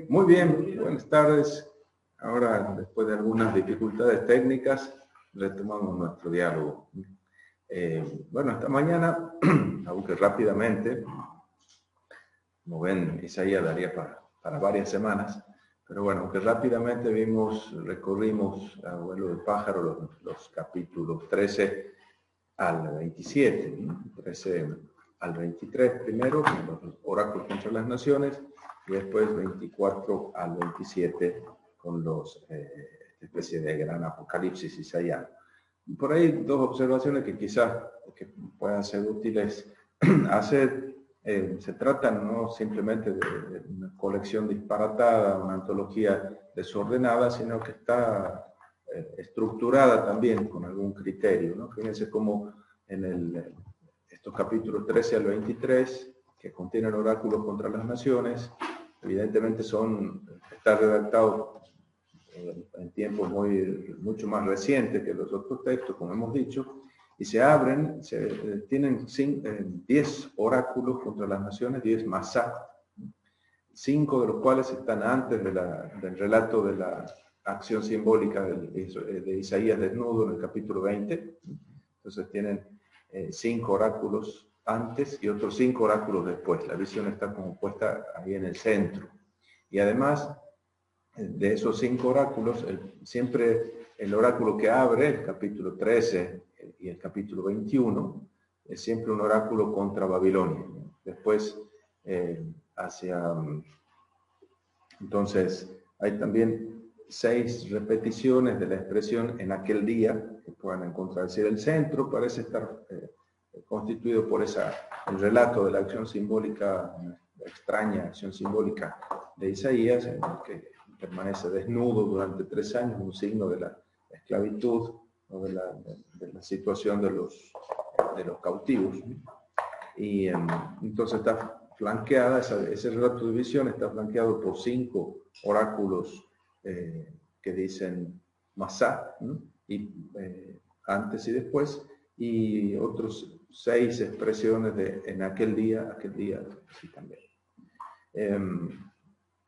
Muy bien, buenas tardes. Ahora, después de algunas dificultades técnicas, retomamos nuestro diálogo. Bueno, esta mañana, aunque rápidamente, como ven, Isaías daría para varias semanas, pero bueno, aunque rápidamente recorrimos a vuelo de pájaro los capítulos 13 al 27, ¿no? 13 al 23 primero, con los oráculos contra las naciones, y después 24 al 27 con esta especie de gran apocalipsis isaiano. Por ahí dos observaciones que quizás puedan ser útiles hacer. Se trata no simplemente de una colección disparatada, una antología desordenada, sino que está estructurada también con algún criterio, ¿no? Fíjense cómo en estos capítulos 13 al 23, que contienen oráculos contra las naciones, evidentemente está redactado en tiempos mucho más recientes que los otros textos, como hemos dicho, y tienen 10 oráculos contra las naciones, 10 masá, 5 de los cuales están antes del relato de la acción simbólica de Isaías desnudo en el capítulo 20. Entonces tienen 5 oráculos antes y otros 5 oráculos después. La visión está como puesta ahí en el centro. Y además de esos 5 oráculos, siempre el oráculo que abre, el capítulo 13 y el capítulo 21, es siempre un oráculo contra Babilonia. Después, entonces, hay también 6 repeticiones de la expresión en aquel día que puedan encontrar. Es decir, el centro parece estar constituido por el relato de la acción simbólica, la extraña acción simbólica de Isaías, en el que permanece desnudo durante 3 años, un signo de la esclavitud o de la situación de los cautivos. Y entonces está flanqueada, ese relato de visión está flanqueado por 5 oráculos que dicen masá, ¿no? Y antes y después, y otros 6 expresiones de en aquel día, sí también. En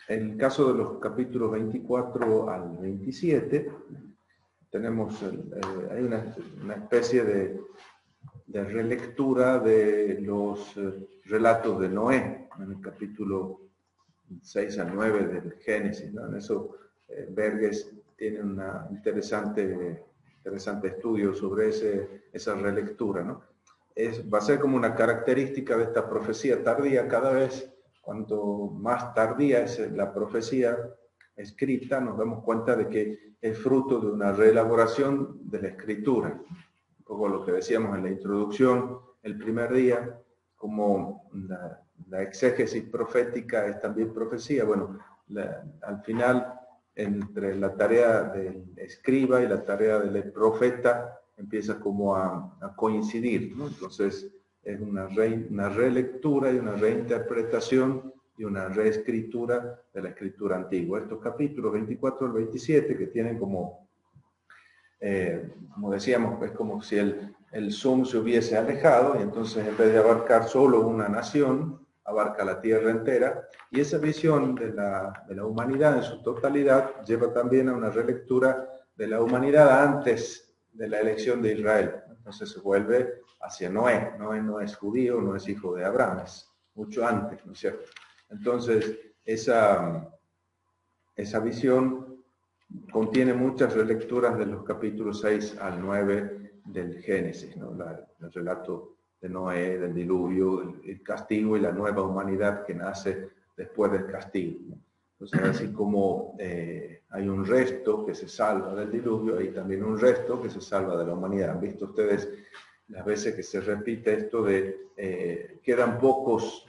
el caso de los capítulos 24 al 27, tenemos hay una especie de relectura de los relatos de Noé, en el capítulo 6 al 9 del Génesis, ¿no? En eso Berges tiene un interesante estudio sobre esa relectura, ¿no? Va a ser como una característica de esta profecía tardía. Cada vez, cuanto más tardía es la profecía escrita, nos damos cuenta de que es fruto de una reelaboración de la escritura. Un poco lo que decíamos en la introducción, el primer día, como la exégesis profética es también profecía. Bueno, al final, entre la tarea del escriba y la tarea del profeta, empieza como a coincidir, ¿no? Entonces, es una relectura y una reinterpretación y una reescritura de la escritura antigua. Estos capítulos 24 al 27, que tienen como decíamos, es como si el zoom se hubiese alejado, y entonces en vez de abarcar solo una nación, abarca la tierra entera, y esa visión de la humanidad en su totalidad lleva también a una relectura de la humanidad antes de la elección de Israel. Entonces se vuelve hacia Noé. Noé no es judío, no es hijo de Abraham, es mucho antes, ¿no es cierto? Entonces esa visión contiene muchas relecturas de los capítulos 6 al 9 del Génesis, ¿no? El relato de Noé, del diluvio, el castigo y la nueva humanidad que nace después del castigo, ¿no? Entonces, así como hay un resto que se salva del diluvio, hay también un resto que se salva de la humanidad. Han visto ustedes las veces que se repite esto de quedan pocos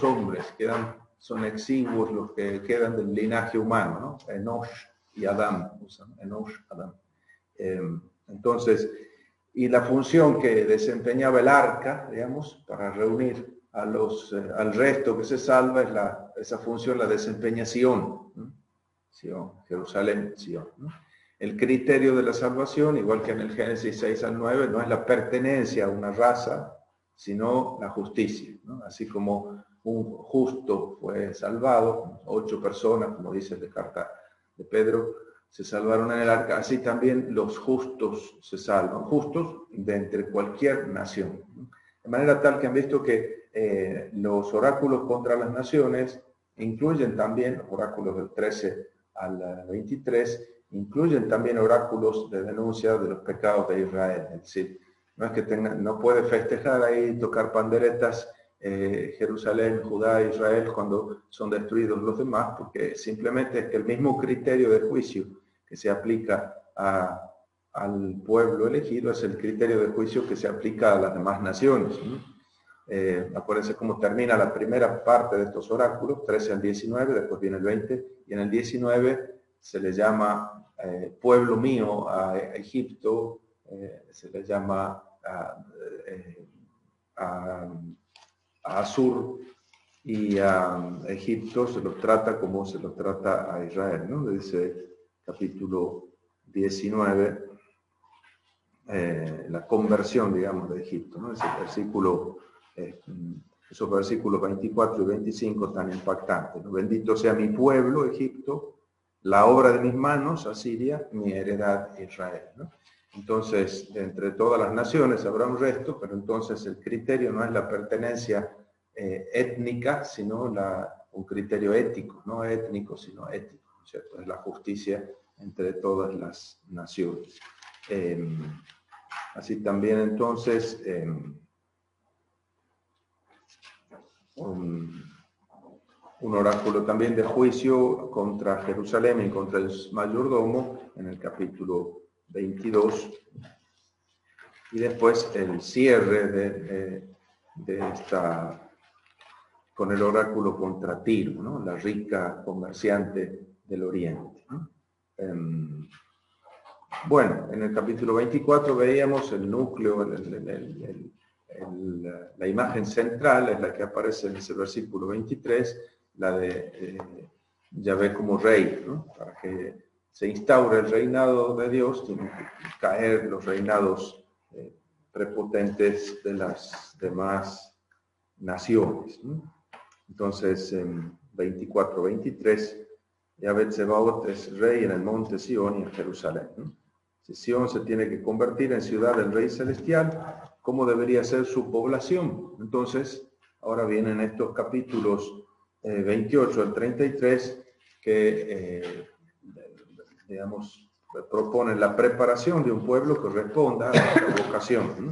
hombres, son exiguos los que quedan del linaje humano, ¿no? Enosh y Adán, Enosh, Adán. Entonces, y la función que desempeñaba el arca, digamos, para reunir al resto que se salva, esa función la desempeña Sion, ¿no? Sion, Jerusalén, Sion, ¿no? El criterio de la salvación, igual que en el Génesis 6 al 9, no es la pertenencia a una raza, sino la justicia, ¿no? Así como un justo fue salvado, 8 personas, como dice la carta de Pedro, se salvaron en el arca, así también los justos se salvan, justos de entre cualquier nación. De manera tal que han visto que los oráculos contra las naciones incluyen también, oráculos del 13 al 23, incluyen también oráculos de denuncia de los pecados de Israel. Es decir, no es que no puede festejar ahí, tocar panderetas, Jerusalén, Judá, Israel, cuando son destruidos los demás, porque simplemente es que el mismo criterio de juicio que se aplica al pueblo elegido es el criterio de juicio que se aplica a las demás naciones, ¿no? Acuérdense cómo termina la primera parte de estos oráculos, 13 al 19, después viene el 20, y en el 19 se le llama pueblo mío a Egipto, se le llama a Asur, y a Egipto se los trata como se los trata a Israel, ¿no? Dice capítulo 19, la conversión, digamos, de Egipto, ¿no? Ese versículo, esos versículos 24 y 25 tan impactantes, ¿no? Bendito sea mi pueblo, Egipto, la obra de mis manos, Asiria, mi heredad, Israel, ¿no? Entonces, de entre todas las naciones habrá un resto, pero entonces el criterio no es la pertenencia étnica, sino un criterio ético, no étnico, sino ético, ¿cierto? Es la justicia entre todas las naciones. Así también entonces un oráculo también de juicio contra Jerusalén y contra el mayordomo en el capítulo 22, y después el cierre de esta con el oráculo contra Tiro, ¿no? La rica comerciante del oriente, ¿no? Bueno, en el capítulo 24 veíamos el núcleo, la imagen central es la que aparece en ese versículo 23, la de Yahvé como rey, ¿no? Para que se instaure el reinado de Dios, tienen que caer los reinados prepotentes de las demás naciones, ¿no? Entonces, en 24-23, Yahvé Tsebaot es rey en el monte Sión y en Jerusalén, ¿no? Si Sión se tiene que convertir en ciudad del rey celestial, ¿cómo debería ser su población? Entonces, ahora vienen estos capítulos 28 al 33 que, digamos, proponen la preparación de un pueblo que responda a esta vocación, ¿no?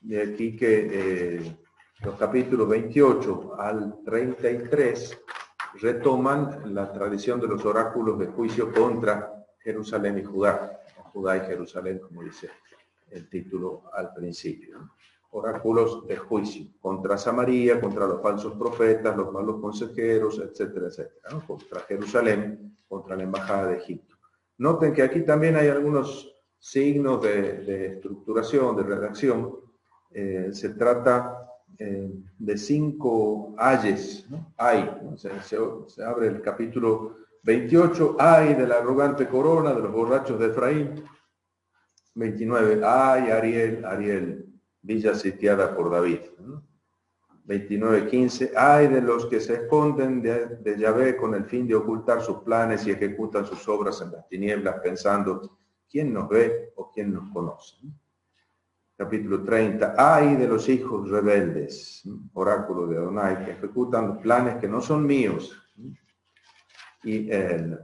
De aquí que los capítulos 28 al 33 retoman la tradición de los oráculos de juicio contra Jerusalén y Judá, Judá y Jerusalén, como dice el título al principio, ¿no? Oráculos de juicio contra Samaria, contra los falsos profetas, los malos consejeros, etcétera, etcétera, ¿no? Contra Jerusalén, contra la embajada de Egipto. Noten que aquí también hay algunos signos de estructuración, de redacción. Se trata de 5 ayes, ¿no? Ay, ¿no? Se abre el capítulo 28, ay de la arrogante corona de los borrachos de Efraín. 29, ay Ariel, Ariel, villa sitiada por David, ¿no? 29:15, ay de los que se esconden de Yahvé con el fin de ocultar sus planes y ejecutan sus obras en las tinieblas pensando, ¿quién nos ve o quién nos conoce? Capítulo 30, ay de los hijos rebeldes, oráculo de Adonai, que ejecutan planes que no son míos. Y en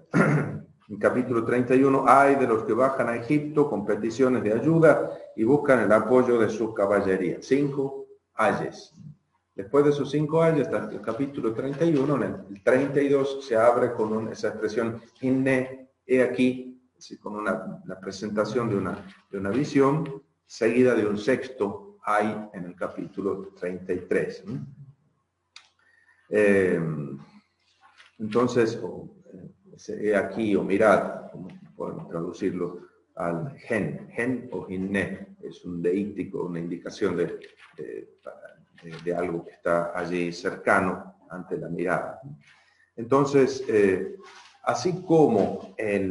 capítulo 31, ay de los que bajan a Egipto con peticiones de ayuda y buscan el apoyo de su caballería. 5 ayes. Después de esos 5 ayes, hasta el capítulo 31, en el 32 se abre con esa expresión, inne, he aquí, así, con la presentación de una visión, seguida de un sexto ay en el capítulo 33. Entonces, he aquí o mirad, como podemos traducirlo al gen o hinne, es un deíctico, una indicación de algo que está allí cercano ante la mirada. Entonces, así como es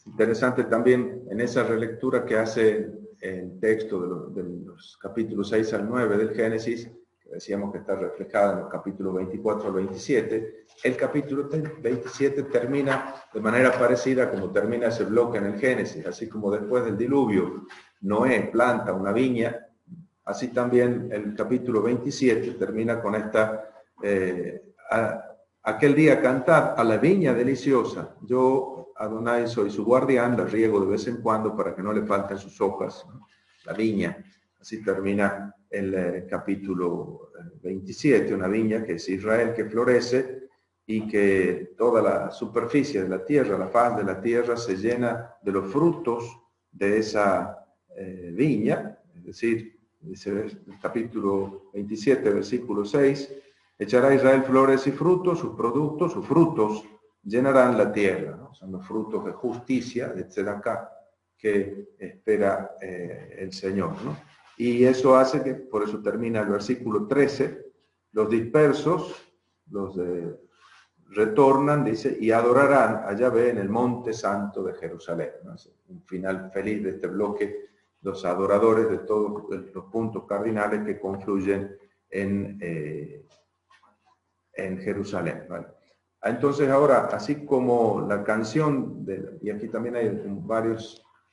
interesante también en esa relectura que hace el texto de los capítulos 6 al 9 del Génesis, decíamos que está reflejada en los capítulos 24 al 27, el capítulo 27 termina de manera parecida como termina ese bloque en el Génesis, así como después del diluvio Noé planta una viña, así también el capítulo 27 termina con aquel día cantad a la viña deliciosa, yo Adonai soy su guardián, la riego de vez en cuando para que no le falten sus hojas, ¿no? La viña. Así termina el capítulo 27, una viña que es Israel que florece y que toda la superficie de la tierra, la faz de la tierra se llena de los frutos de esa viña, es decir, dice el capítulo 27, versículo 6, echará Israel flores y frutos, sus productos, sus frutos llenarán la tierra, ¿no? Son los frutos de justicia, de tzedakah, que espera el Señor, ¿no? Y eso hace que, por eso termina el versículo 13, los dispersos, retornan, dice, y adorarán a Yahvé en el monte santo de Jerusalén, ¿no? Es un final feliz de este bloque, los adoradores de todos los puntos cardinales que confluyen en Jerusalén, ¿vale? Entonces ahora, así como la canción, y aquí también hay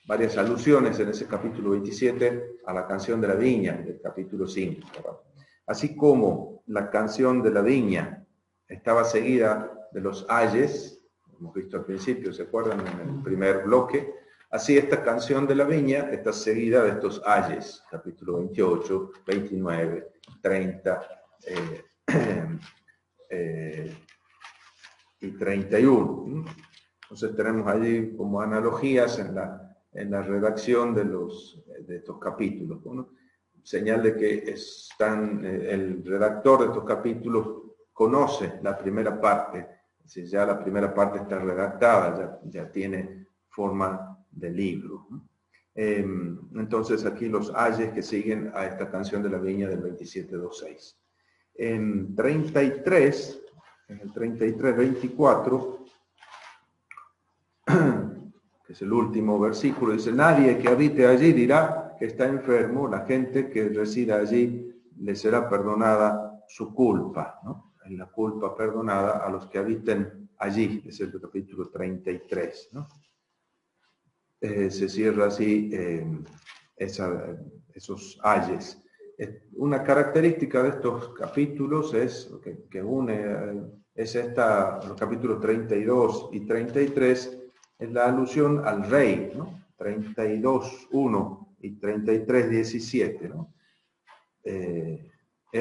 varias alusiones en ese capítulo 27 a la canción de la viña del capítulo 5. ¿Verdad? Así como la canción de la viña estaba seguida de los ayes, hemos visto al principio, ¿se acuerdan? En el primer bloque. Así esta canción de la viña está seguida de estos ayes, capítulo 28, 29, 30 y 31. Entonces tenemos allí como analogías en la redacción de estos capítulos, ¿no? Señal de que el redactor de estos capítulos conoce la primera parte, es decir, ya la primera parte está redactada, ya tiene forma de libro, ¿no? Entonces aquí los ayes que siguen a esta canción de la viña del 27.2.6. En el 33.24, que es el último versículo, dice, nadie que habite allí dirá que está enfermo, la gente que resida allí le será perdonada su culpa, ¿no? La culpa perdonada a los que habiten allí, es el capítulo 33, ¿no? Se cierra así esos ayes. Una característica de estos capítulos es que une, los capítulos 32 y 33, es la alusión al rey, ¿no? 32.1 y 33.17, ¿no?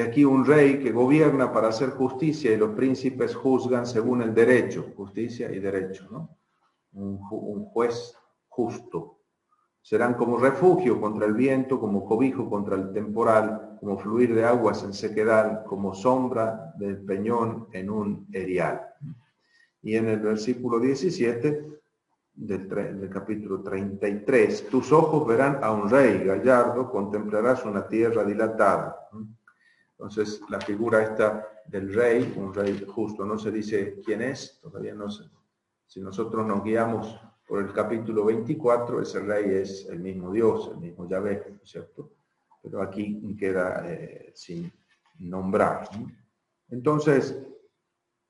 Aquí un rey que gobierna para hacer justicia y los príncipes juzgan según el derecho, justicia y derecho, ¿no? Un juez justo. Serán como refugio contra el viento, como cobijo contra el temporal, como fluir de aguas en sequedad, como sombra del peñón en un erial. Y en el versículo 17 del capítulo 33, tus ojos verán a un rey gallardo, contemplarás una tierra dilatada. Entonces la figura esta del rey, un rey justo, no se dice quién es, todavía no sé. Si nosotros nos guiamos por el capítulo 24, ese rey es el mismo Dios, el mismo Yahvé, ¿no es cierto? Pero aquí queda sin nombrar, ¿no? Entonces,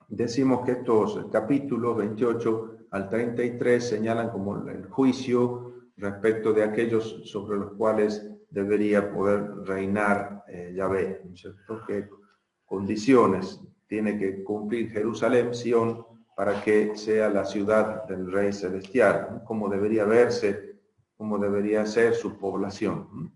decimos que estos capítulos 28 al 33 señalan como el juicio respecto de aquellos sobre los cuales debería poder reinar Yahvé, ¿no es cierto? ¿Qué condiciones tiene que cumplir Jerusalén, Sión, para que sea la ciudad del Rey Celestial, ¿no? Cómo debería verse, cómo debería ser su población, ¿no?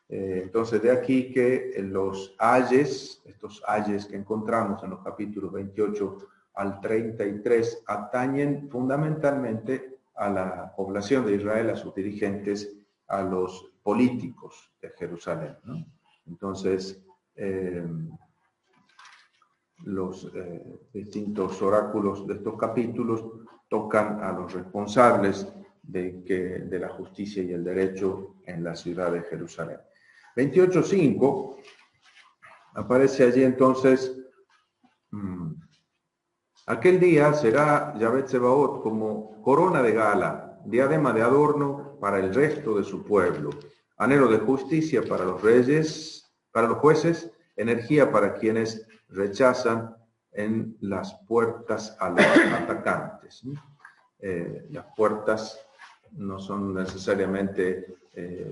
Entonces de aquí que los ayes, estos ayes que encontramos en los capítulos 28 al 33, atañen fundamentalmente a la población de Israel, a sus dirigentes, a los políticos de Jerusalén, ¿no? Entonces, los distintos oráculos de estos capítulos tocan a los responsables de la justicia y el derecho en la ciudad de Jerusalén. 28.5 aparece allí entonces, aquel día será Yahvé Tsebaot como corona de gala, diadema de adorno para el resto de su pueblo, anhelo de justicia para los reyes, para los jueces energía para quienes rechazan en las puertas a los atacantes. Las puertas no son necesariamente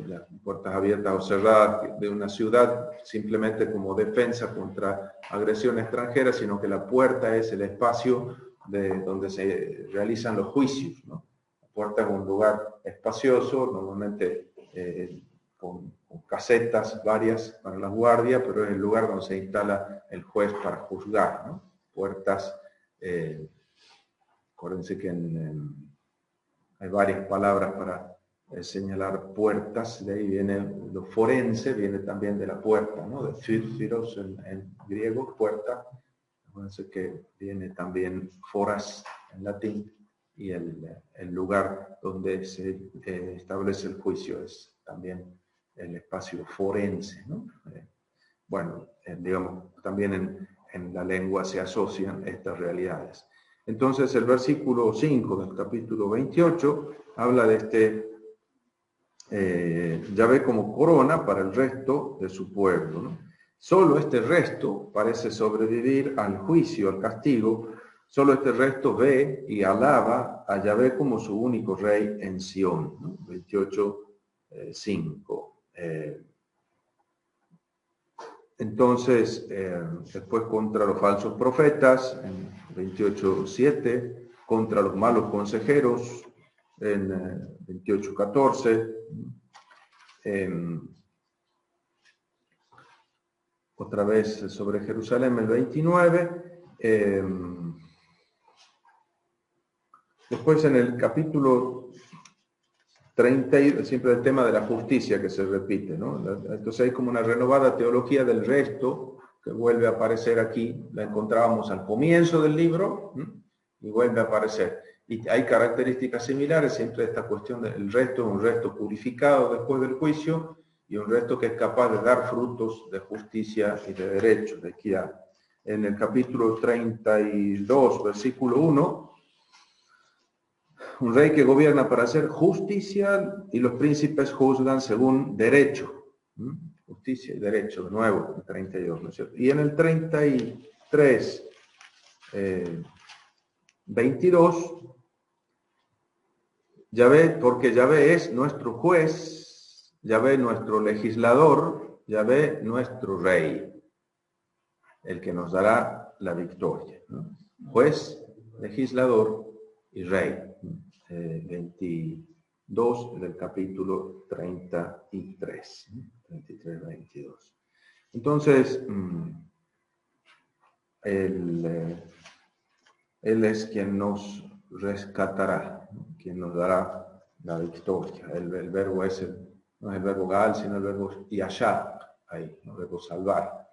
las puertas abiertas o cerradas de una ciudad simplemente como defensa contra agresión extranjera, sino que la puerta es el espacio donde se realizan los juicios, ¿no? La puerta es un lugar espacioso, normalmente con casetas varias para la guardia, pero es el lugar donde se instala el juez para juzgar, ¿no? Puertas, acuérdense que hay varias palabras para señalar puertas, de ahí viene lo forense, viene también de la puerta, ¿no? De phyros en griego, puerta. Acuérdense que viene también foras en latín, y el lugar donde se establece el juicio es también el espacio forense, ¿no? Bueno, digamos, también en la lengua se asocian estas realidades. Entonces, el versículo 5 del capítulo 28 habla de Yahvé como corona para el resto de su pueblo, ¿no? Solo este resto parece sobrevivir al juicio, al castigo. Solo este resto ve y alaba a Yahvé como su único rey en Sión, ¿no? 28:5. Entonces, después contra los falsos profetas, en 28:7, contra los malos consejeros, en 28:14, otra vez sobre Jerusalén, el 29, después en el capítulo 30, siempre el tema de la justicia que se repite, ¿no? Entonces hay como una renovada teología del resto que vuelve a aparecer aquí. La encontrábamos al comienzo del libro, ¿sí? Y vuelve a aparecer. Y hay características similares, siempre esta cuestión del resto, un resto purificado después del juicio y un resto que es capaz de dar frutos de justicia y de derecho, de equidad. En el capítulo 32, versículo 1, un rey que gobierna para hacer justicia y los príncipes juzgan según derecho. Justicia y derecho, de nuevo, el 32, ¿no es cierto? Y en el 33, 22, Yahvé, porque Yahvé es nuestro juez, Yahvé nuestro legislador, Yahvé nuestro rey, el que nos dará la victoria, ¿no? Juez, legislador y rey. 22 del capítulo 33. 33, 22. Entonces, Él es quien nos rescatará, ¿no? Quien nos dará la victoria. El verbo es no es el verbo gal, sino el verbo yashak, ahí, el verbo salvar.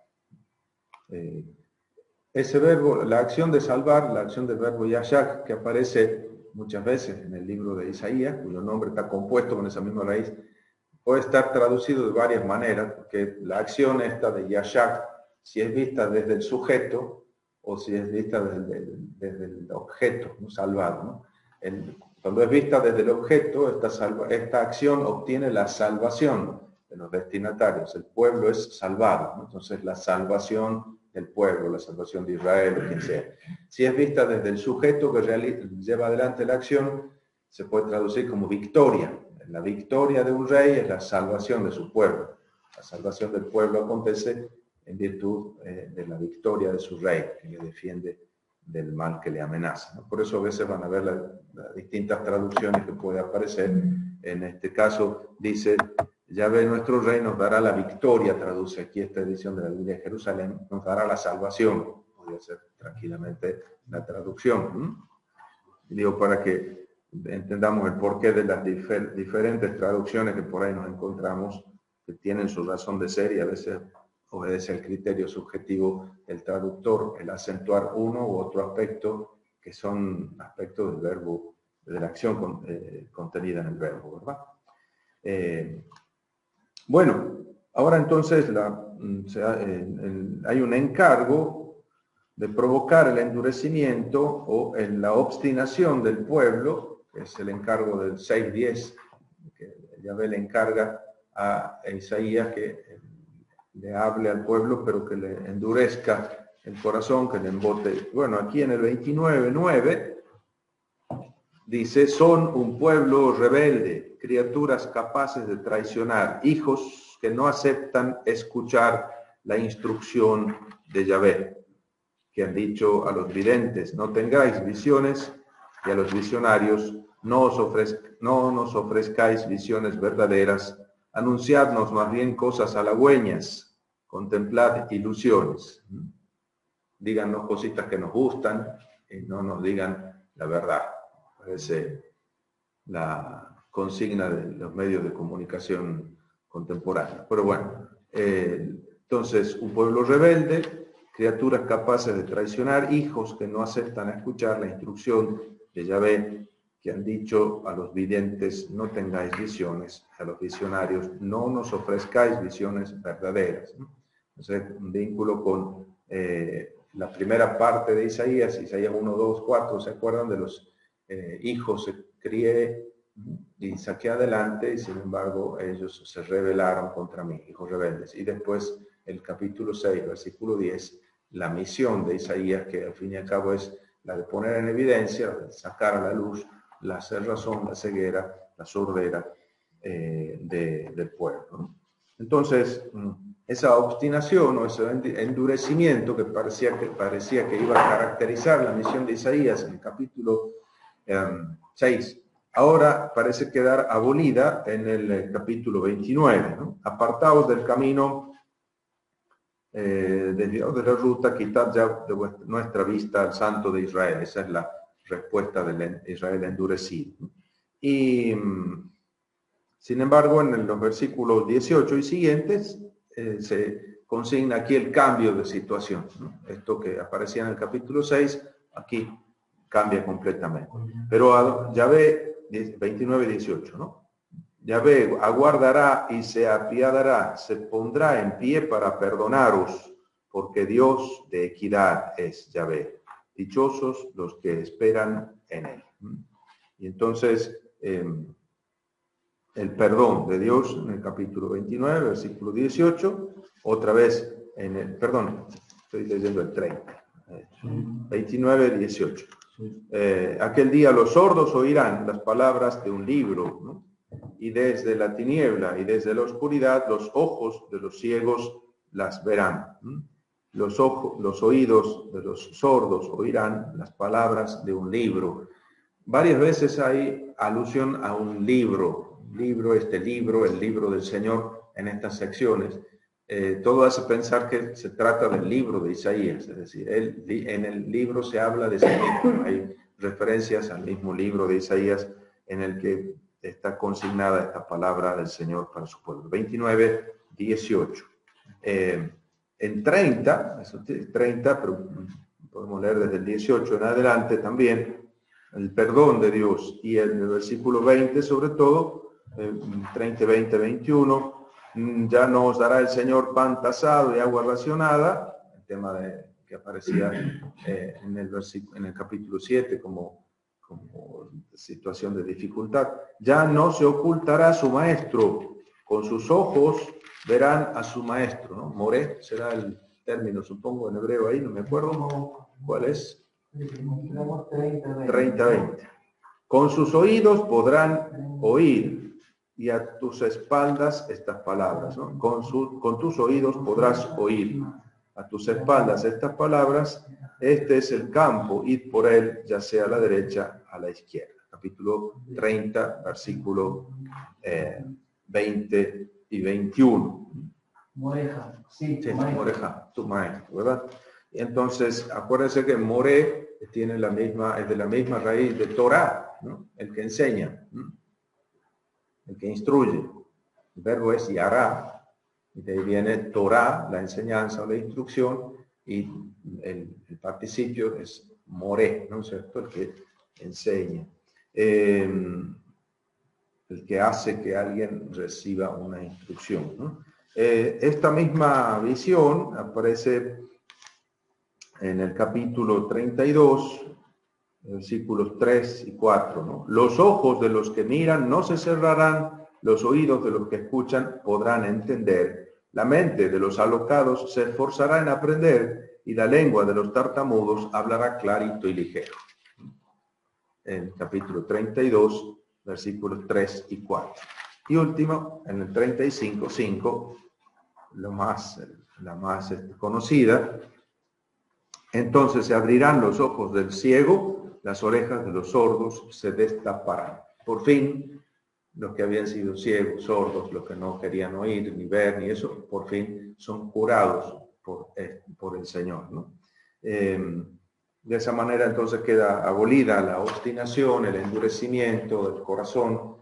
Ese verbo, la acción de salvar, la acción del verbo yashak, que aparece muchas veces en el libro de Isaías, cuyo nombre está compuesto con esa misma raíz, puede estar traducido de varias maneras, porque la acción esta de yashak, si es vista desde el sujeto o si es vista desde el objeto, ¿no? Salvado, ¿no? Cuando es vista desde el objeto, esta acción obtiene la salvación de los destinatarios. El pueblo es salvado, ¿no? Entonces la salvación del pueblo, la salvación de Israel, o quien sea. Si es vista desde el sujeto que lleva adelante la acción, se puede traducir como victoria. La victoria de un rey es la salvación de su pueblo. La salvación del pueblo acontece en virtud de la victoria de su rey, que le defiende del mal que le amenaza, ¿no? Por eso a veces van a ver las distintas traducciones que puede aparecer. En este caso dice: Yahvé nuestro rey nos dará la victoria, traduce aquí esta edición de la Biblia de Jerusalén, nos dará la salvación. Podría ser tranquilamente la traducción. Digo, para que entendamos el porqué de las diferentes traducciones que por ahí nos encontramos, que tienen su razón de ser y a veces obedece al criterio subjetivo del traductor, el acentuar uno u otro aspecto, que son aspectos del verbo, de la acción contenida en el verbo, ¿verdad? Bueno, ahora entonces hay un encargo de provocar el endurecimiento o la obstinación del pueblo, que es el encargo del 6:10, que Yahvé le encarga a Isaías que le hable al pueblo, pero que le endurezca el corazón, que le embote. Bueno, aquí en el 29:9 dice, son un pueblo rebelde, criaturas capaces de traicionar, hijos que no aceptan escuchar la instrucción de Yahvé, que han dicho a los videntes, no tengáis visiones, y a los visionarios, no nos ofrezcáis visiones verdaderas, anunciadnos más bien cosas halagüeñas, contemplad ilusiones. Díganos cositas que nos gustan y no nos digan la verdad. Parece la consigna de los medios de comunicación contemporáneos. Pero bueno, entonces, un pueblo rebelde, criaturas capaces de traicionar, hijos que no aceptan escuchar la instrucción de Yahvé, que han dicho a los videntes, no tengáis visiones, a los visionarios, no nos ofrezcáis visiones verdaderas. Entonces, un vínculo con la primera parte de Isaías 1, 2, 4, ¿se acuerdan de los hijos? Se crié y saqué adelante, y sin embargo ellos se rebelaron contra mí, hijos rebeldes. Y después el capítulo 6, versículo 10, la misión de Isaías, que al fin y al cabo es la de poner en evidencia, sacar a la luz la cerrazón, la ceguera, la sordera del pueblo, ¿no? Entonces, esa obstinación o ese endurecimiento que parecía que iba a caracterizar la misión de Isaías en el capítulo 6, ahora parece quedar abolida en el capítulo 29, ¿no? Apartaos del camino, desviados de la ruta, quitad ya de nuestra vista al Santo de Israel. Esa es la respuesta de Israel endurecido, ¿no? Y sin embargo, en los versículos 18 y siguientes se consigna aquí el cambio de situación, ¿no? Esto que aparecía en el capítulo 6, aquí cambia completamente. Pero Yahvé, 29-18, ¿no? Yahvé aguardará y se apiadará, se pondrá en pie para perdonaros, porque Dios de equidad es Yahvé. Dichosos los que esperan en él. Y entonces, el perdón de Dios en el capítulo 29, versículo 18, otra vez en el, perdón, estoy leyendo el 30, 29-18. Aquel día los sordos oirán las palabras de un libro, ¿no? Y desde la tiniebla y desde la oscuridad los ojos de los ciegos las verán. Los oídos de los sordos oirán las palabras de un libro. Varias veces hay alusión a un libro, el libro del Señor en estas secciones. Todo hace pensar que se trata del libro de Isaías, es decir, en el libro se habla de sí mismo. Hay referencias al mismo libro de Isaías en el que está consignada esta palabra del Señor para su pueblo. 29-18. En 30, pero podemos leer desde el 18 en adelante también, el perdón de Dios, y en el versículo 20 sobre todo, 30, 20, 21, ya no os dará el Señor pan tasado y agua racionada, el tema que aparecía en el capítulo 7 como situación de dificultad. Ya no se ocultará su maestro, con sus ojos verán a su maestro, ¿no? Moré será el término, supongo, en hebreo ahí, no me acuerdo cuál es. 30-20. Con sus oídos podrán oír, y a tus espaldas estas palabras, ¿no? Con tus oídos podrás oír, a tus espaldas estas palabras. Este es el campo, id por él, ya sea a la derecha, a la izquierda. Capítulo 30, versículo 20 y 21. Moreja, sí, Moreja, tu maestro, ¿verdad? Y entonces, acuérdense que More es de la misma raíz de Torah, ¿no? El que enseña, ¿no? El que instruye. El verbo es yará, y de ahí viene Torah, la enseñanza o la instrucción, y el participio es More, ¿no es cierto? El que enseña. El que hace que alguien reciba una instrucción, ¿no? Esta misma visión aparece en el capítulo 32, versículos 3 y 4, ¿no? Los ojos de los que miran no se cerrarán, los oídos de los que escuchan podrán entender, La mente de los alocados se esforzará en aprender y la lengua de los tartamudos hablará clarito y ligero. En capítulo 32, versículos 3 y 4. Y último, en el 35:5, la más conocida. Entonces se abrirán los ojos del ciego, las orejas de los sordos se destaparán. Por fin, los que habían sido ciegos, sordos, los que no querían oír, ni ver, ni eso, por fin son curados por el Señor, ¿no? De esa manera entonces queda abolida la obstinación, el endurecimiento del corazón,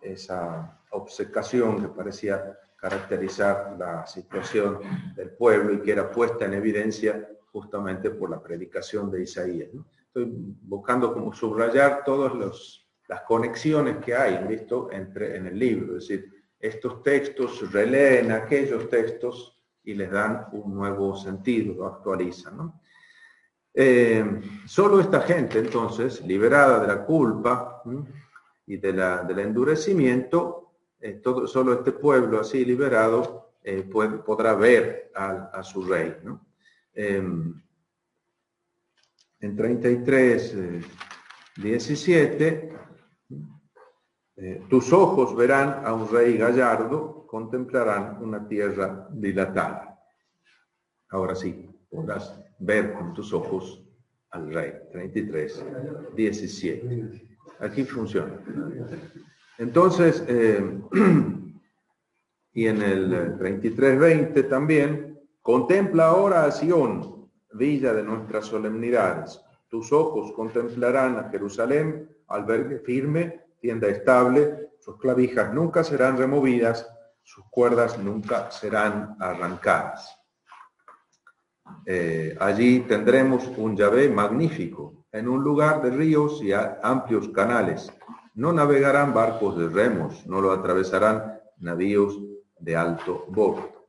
esa obcecación que parecía caracterizar la situación del pueblo y que era puesta en evidencia justamente por la predicación de Isaías, ¿no? Estoy buscando como subrayar todas las conexiones que hay, ¿visto? En el libro, es decir, estos textos releen aquellos textos y les dan un nuevo sentido, lo actualizan, ¿no? Solo esta gente, entonces, liberada de la culpa y del endurecimiento, solo este pueblo así liberado podrá ver a su rey, ¿no? En 33:17, tus ojos verán a un rey gallardo, contemplarán una tierra dilatada. Ahora sí, podrás ver con tus ojos al rey. 33:17. Aquí funciona. Entonces, y en el 33:20 también, contempla ahora a Sión, villa de nuestras solemnidades. Tus ojos contemplarán a Jerusalén, albergue firme, tienda estable, sus clavijas nunca serán removidas, sus cuerdas nunca serán arrancadas. Allí tendremos un Yahvé magnífico, en un lugar de ríos y amplios canales. No navegarán barcos de remos, no lo atravesarán navíos de alto bordo,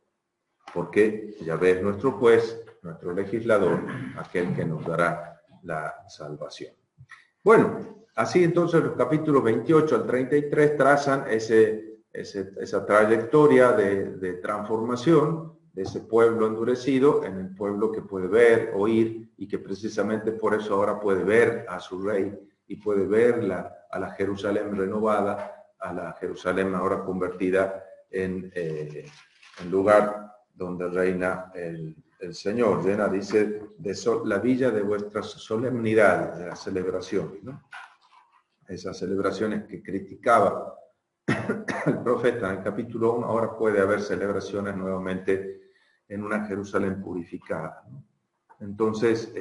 porque Yahvé es nuestro juez, nuestro legislador, aquel que nos dará la salvación. Bueno, así entonces los capítulos 28 al 33 trazan esa trayectoria de transformación de ese pueblo endurecido en el pueblo que puede ver, oír, y que precisamente por eso ahora puede ver a su rey y puede ver a la Jerusalén renovada, a la Jerusalén ahora convertida en lugar donde reina el Señor. Llena, dice, la villa de vuestras solemnidades, de las celebraciones, ¿no? Esas celebraciones que criticaba el profeta en el capítulo 1, ahora puede haber celebraciones nuevamente en una Jerusalén purificada, ¿no? Entonces,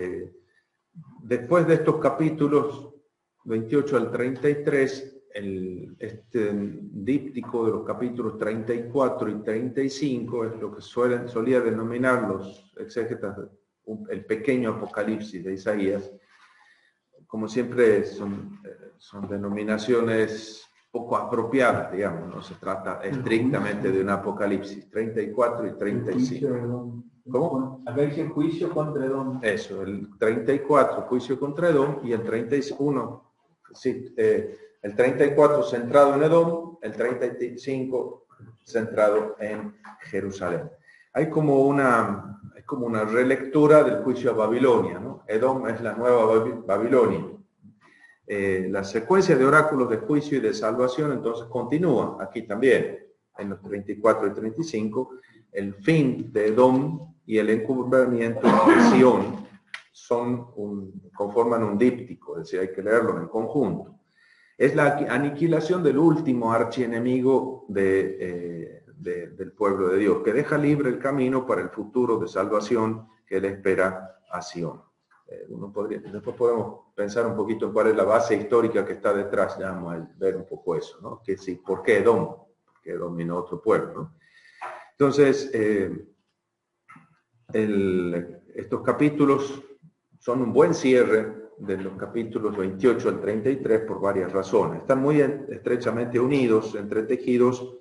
después de estos capítulos 28 al 33, este díptico de los capítulos 34 y 35 es lo que solía denominar los exégetas el pequeño Apocalipsis de Isaías. Como siempre son denominaciones poco apropiadas, digamos, no se trata estrictamente de un Apocalipsis. 34 y 35. ¿Cómo? Acá dice juicio contra Edom. Eso, el 34, juicio contra Edom, y el 31, sí, el 34 centrado en Edom, el 35 centrado en Jerusalén. Hay como una relectura del juicio a Babilonia, ¿no? Edom es la nueva Babilonia. La secuencia de oráculos de juicio y de salvación entonces continúa aquí también, en los 34 y 35. El fin de Edom y el encubrimiento de Sión conforman un díptico, es decir, hay que leerlo en conjunto. Es la aniquilación del último archienemigo del pueblo de Dios, que deja libre el camino para el futuro de salvación que le espera a Sión. Después podemos pensar un poquito en cuál es la base histórica que está detrás, ya vamos a ver un poco eso, ¿no? Que sí, ¿por qué Edom? Porque Edom vino otro pueblo, ¿no? Entonces, estos capítulos son un buen cierre de los capítulos 28 al 33 por varias razones. Están muy estrechamente unidos, entretejidos,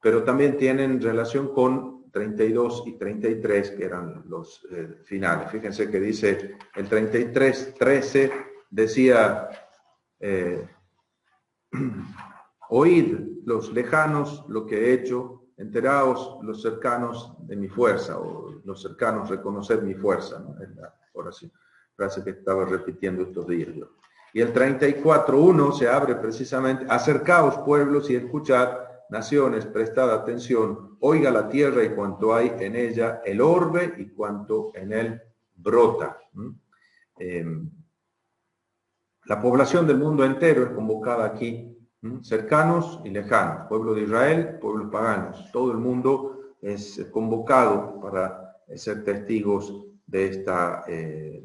pero también tienen relación con 32 y 33, que eran los finales. Fíjense que dice el 33:13, decía, oíd los lejanos lo que he hecho, enteraos los cercanos de mi fuerza, o los cercanos reconoced mi fuerza, ¿no? Es la oración, frase que estaba repitiendo estos días yo. Y el 34.1 se abre precisamente, acercaos pueblos y escuchad, naciones, prestad atención, oiga la tierra y cuanto hay en ella, el orbe y cuanto en él brota. La población del mundo entero es convocada aquí, cercanos y lejanos, pueblo de Israel, pueblos paganos, todo el mundo es convocado para ser testigos de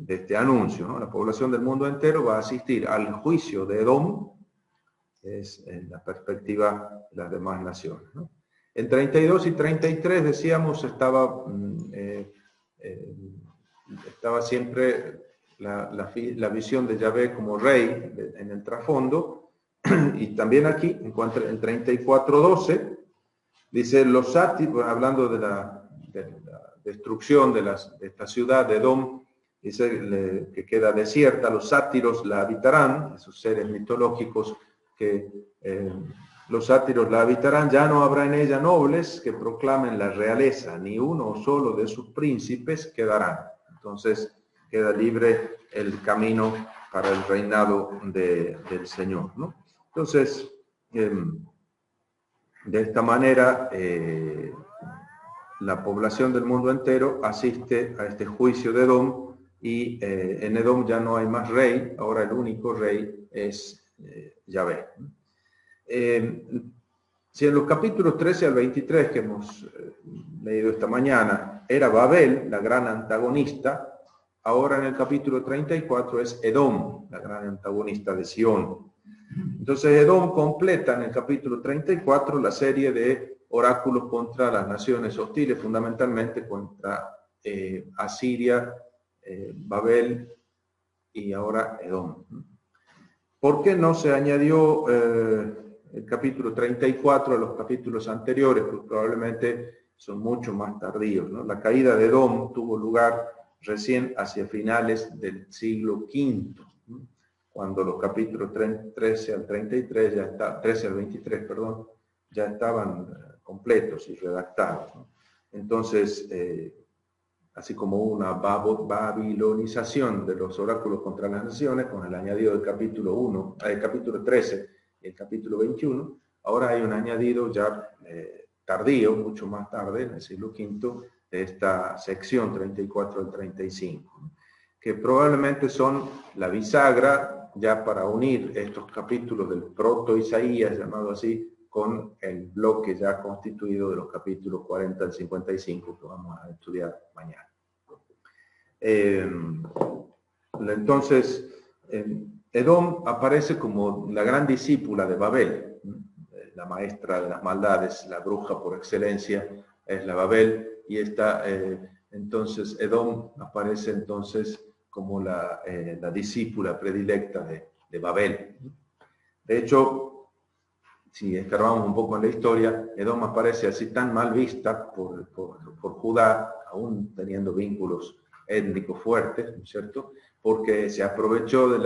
este anuncio, ¿no? La población del mundo entero va a asistir al juicio de Edom, es en la perspectiva de las demás naciones, ¿no? En 32 y 33 decíamos estaba siempre la visión de Yahvé como rey en el trasfondo, y también aquí, en cuanto en 34.12, dice los sátiros, hablando de la destrucción de esta ciudad de Edom, dice que queda desierta, los sátiros la habitarán, esos seres mitológicos que los sátiros la habitarán, ya no habrá en ella nobles que proclamen la realeza, ni uno solo de sus príncipes quedarán. Entonces queda libre el camino para el reinado del Señor, ¿no? Entonces, de esta manera, la población del mundo entero asiste a este juicio de Edom, y en Edom ya no hay más rey, ahora el único rey es Yahvé. Si en los capítulos 13 al 23 que hemos leído esta mañana era Babel la gran antagonista, ahora en el capítulo 34 es Edom la gran antagonista de Sión. Entonces Edom completa en el capítulo 34 la serie de oráculos contra las naciones hostiles, fundamentalmente contra Asiria, Babel y ahora Edom. ¿Por qué no se añadió el capítulo 34 a los capítulos anteriores? Pues probablemente son mucho más tardíos, ¿no? La caída de Edom tuvo lugar recién hacia finales del siglo V, ¿no? Cuando los capítulos 13 al 33, 13 al 23, perdón, ya estaban completos y redactados, ¿no? Entonces, así como una babilonización de los oráculos contra las naciones, con el añadido del capítulo 13 y el capítulo 21, ahora hay un añadido ya tardío, mucho más tarde, en el siglo V, de esta sección 34 al 35, ¿no? Que probablemente son la bisagra ya para unir estos capítulos del proto-Isaías, llamado así, con el bloque ya constituido de los capítulos 40 al 55 que vamos a estudiar mañana. Entonces, Edom aparece como la gran discípula de Babel, la maestra de las maldades, la bruja por excelencia es la Babel, y entonces Edom aparece entonces como la discípula predilecta de Babel. De hecho, si escarbamos un poco en la historia, Edom aparece así tan mal vista por Judá, aún teniendo vínculos étnicos fuertes, ¿no es cierto? Porque se aprovechó de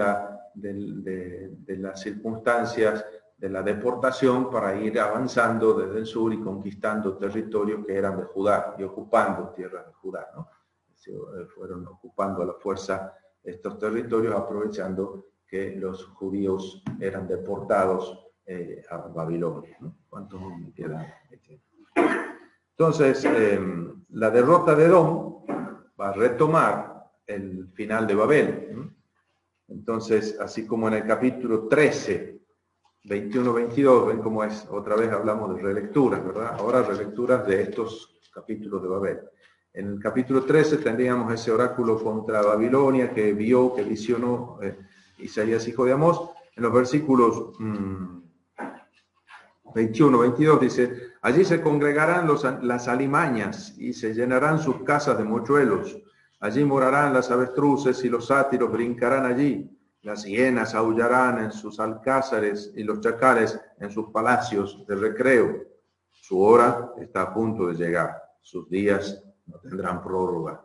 las circunstancias de la deportación para ir avanzando desde el sur y conquistando territorios que eran de Judá y ocupando tierras de Judá, ¿no? Fueron ocupando a la fuerza estos territorios, aprovechando que los judíos eran deportados a Babilonia, ¿no? ¿Cuántos me quedan? Entonces, la derrota de Edom va a retomar el final de Babel, ¿no? Entonces, así como en el capítulo 13, 21-22, ven cómo es, otra vez hablamos de relecturas, ¿verdad? Ahora relecturas de estos capítulos de Babel. En el capítulo 13 tendríamos ese oráculo contra Babilonia que visionó Isaías, hijo de Amós. En los versículos 21-22 dice: allí se congregarán las alimañas y se llenarán sus casas de mochuelos. Allí morarán las avestruces y los sátiros brincarán allí. Las hienas aullarán en sus alcázares y los chacales en sus palacios de recreo. Su hora está a punto de llegar. Sus días no tendrán prórroga.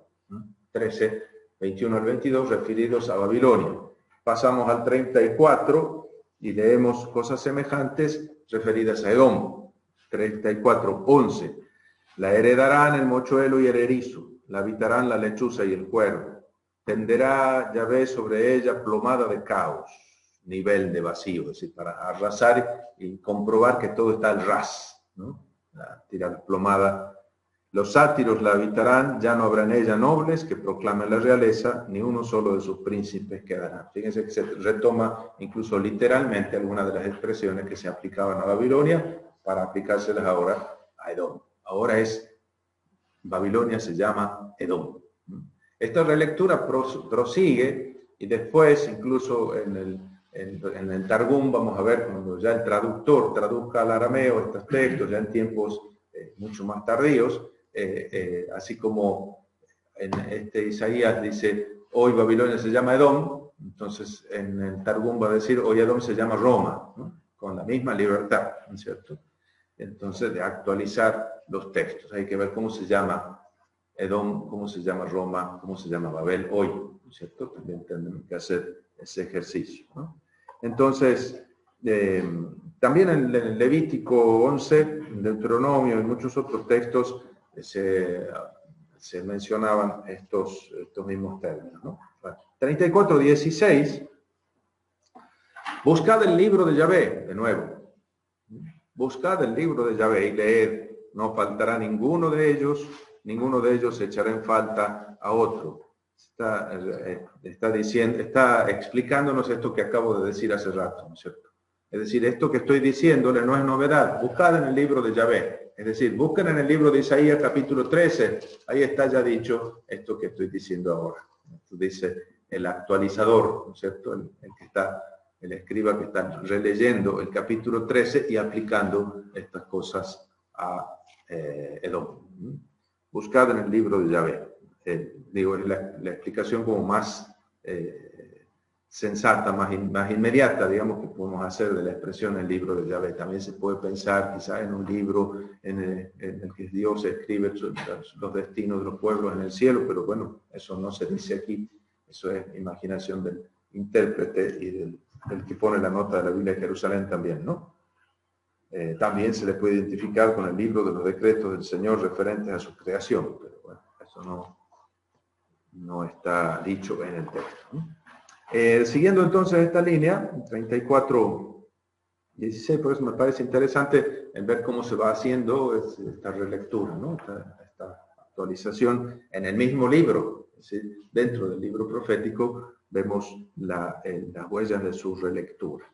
13, 21 al 22, referidos a Babilonia. Pasamos al 34 y leemos cosas semejantes referidas a Edom. 34:11. La heredarán el mochuelo y el erizo, la habitarán la lechuza y el cuervo. Tenderá Yahvé sobre ella plomada de caos, nivel de vacío, es decir, para arrasar y comprobar que todo está al ras, ¿no? Tirar plomada. Los sátiros la habitarán, ya no habrá en ella nobles que proclamen la realeza, ni uno solo de sus príncipes quedará. Fíjense que se retoma incluso literalmente algunas de las expresiones que se aplicaban a Babilonia para aplicárselas ahora a Edom. Ahora Babilonia se llama Edom. Esta relectura prosigue y después, incluso en el Targum, vamos a ver cuando ya el traductor traduzca al arameo estos textos, ya en tiempos mucho más tardíos, así como en Isaías dice, hoy Babilonia se llama Edom, entonces en el Targum va a decir, hoy Edom se llama Roma, ¿no? Con la misma libertad, ¿no es cierto? Entonces, de actualizar los textos, hay que ver cómo se llama Edom, cómo se llama Roma, cómo se llama Babel hoy, ¿no es cierto? También tenemos que hacer ese ejercicio, ¿no? Entonces, también en el Levítico 11, en Deuteronomio y muchos otros textos se mencionaban estos mismos términos, ¿no? 34:16, buscad el libro de Yahvé, de nuevo. Buscad el libro de Yahvé y leed, no faltará ninguno de ellos echará en falta a otro. Está explicándonos esto que acabo de decir hace rato, ¿no es cierto? Es decir, esto que estoy diciéndole no es novedad. Buscad en el libro de Yahvé. Es decir, busquen en el libro de Isaías capítulo 13. Ahí está ya dicho esto que estoy diciendo ahora. Esto dice el actualizador, ¿no es cierto? El escriba que está releyendo el capítulo 13 y aplicando estas cosas a Edom. Buscad en el libro de Yahvé. Digo, es la explicación como más sensata, más inmediata, digamos, que podemos hacer de la expresión el libro de Yahvé. También se puede pensar quizá en un libro en el que Dios escribe los destinos de los pueblos en el cielo, pero bueno, eso no se dice aquí. Eso es imaginación del intérprete y del que pone la nota de la Biblia de Jerusalén también, ¿no? También se le puede identificar con el libro de los decretos del Señor referentes a su creación, pero bueno, eso no está dicho en el texto, ¿no? Siguiendo entonces esta línea, 34:16, por eso me parece interesante el ver cómo se va haciendo esta relectura, ¿no? Esta actualización en el mismo libro, es decir, dentro del libro profético vemos las huellas de su relectura.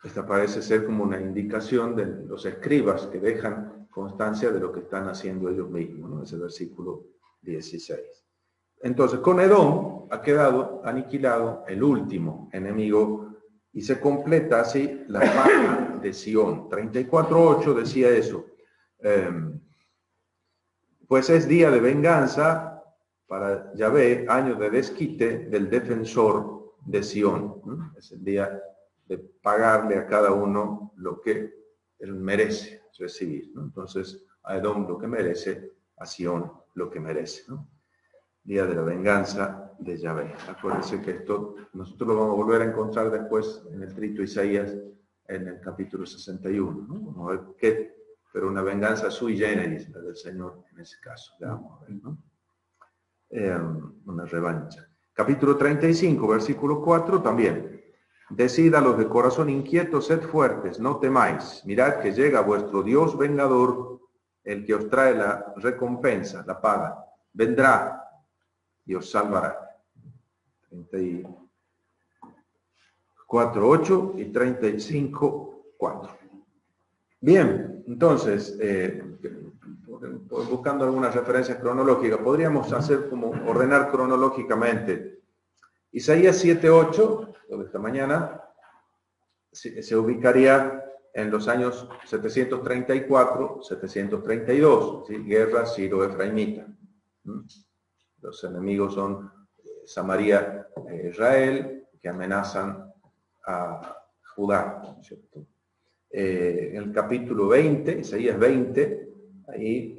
Esta parece ser como una indicación de los escribas que dejan constancia de lo que están haciendo ellos mismos, ¿no? Ese versículo 16. Entonces, con Edom ha quedado aniquilado el último enemigo y se completa así la paz de Sión. 34:8 decía eso. Pues es día de venganza para Yahvé, año de desquite del defensor de Sión, ¿no? Es el día de pagarle a cada uno lo que él merece recibir, ¿no? Entonces, a Edom lo que merece, a Sión lo que merece, ¿no? Día de la venganza de Yahvé. Acuérdense que esto nosotros lo vamos a volver a encontrar después en el Trito Isaías, en el capítulo 61, ¿no? Vamos a ver qué, pero una venganza sui generis, la del Señor en ese caso. Ya vamos a ver, ¿no? Una revancha. Capítulo 35, versículo 4 también. Decid a los de corazón inquieto, sed fuertes, no temáis. Mirad que llega vuestro Dios vengador, el que os trae la recompensa, la paga. Vendrá y os salvará. 34:8 y 35:4. Bien, entonces, buscando algunas referencias cronológicas, podríamos hacer como ordenar cronológicamente. Isaías 7:8, de esta mañana, se ubicaría en los años 734, 732, ¿sí? Guerra siro-efraimita. Los enemigos son Samaria e Israel, que amenazan a Judá, ¿cierto? En el capítulo 20, Isaías 20, ahí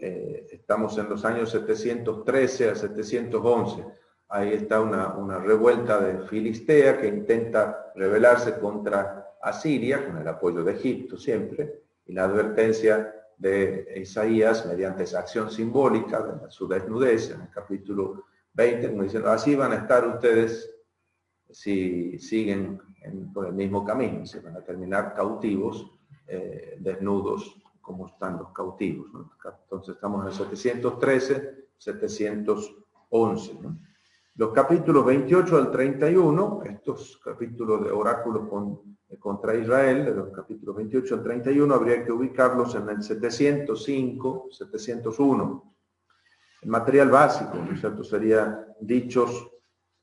estamos en los años 713 a 711. Ahí está una revuelta de Filistea que intenta rebelarse contra Asiria, con el apoyo de Egipto siempre, y la advertencia de Isaías mediante esa acción simbólica de su desnudez en el capítulo 20, como diciendo, así van a estar ustedes si siguen por el mismo camino, se van a terminar cautivos, desnudos como están los cautivos, ¿no? Entonces estamos en el 713, 711, ¿no? Los capítulos 28 al 31, estos capítulos de oráculos contra Israel, de los capítulos 28 al 31, habría que ubicarlos en el 705, 701. El material básico, ¿no es cierto?, sería dichos,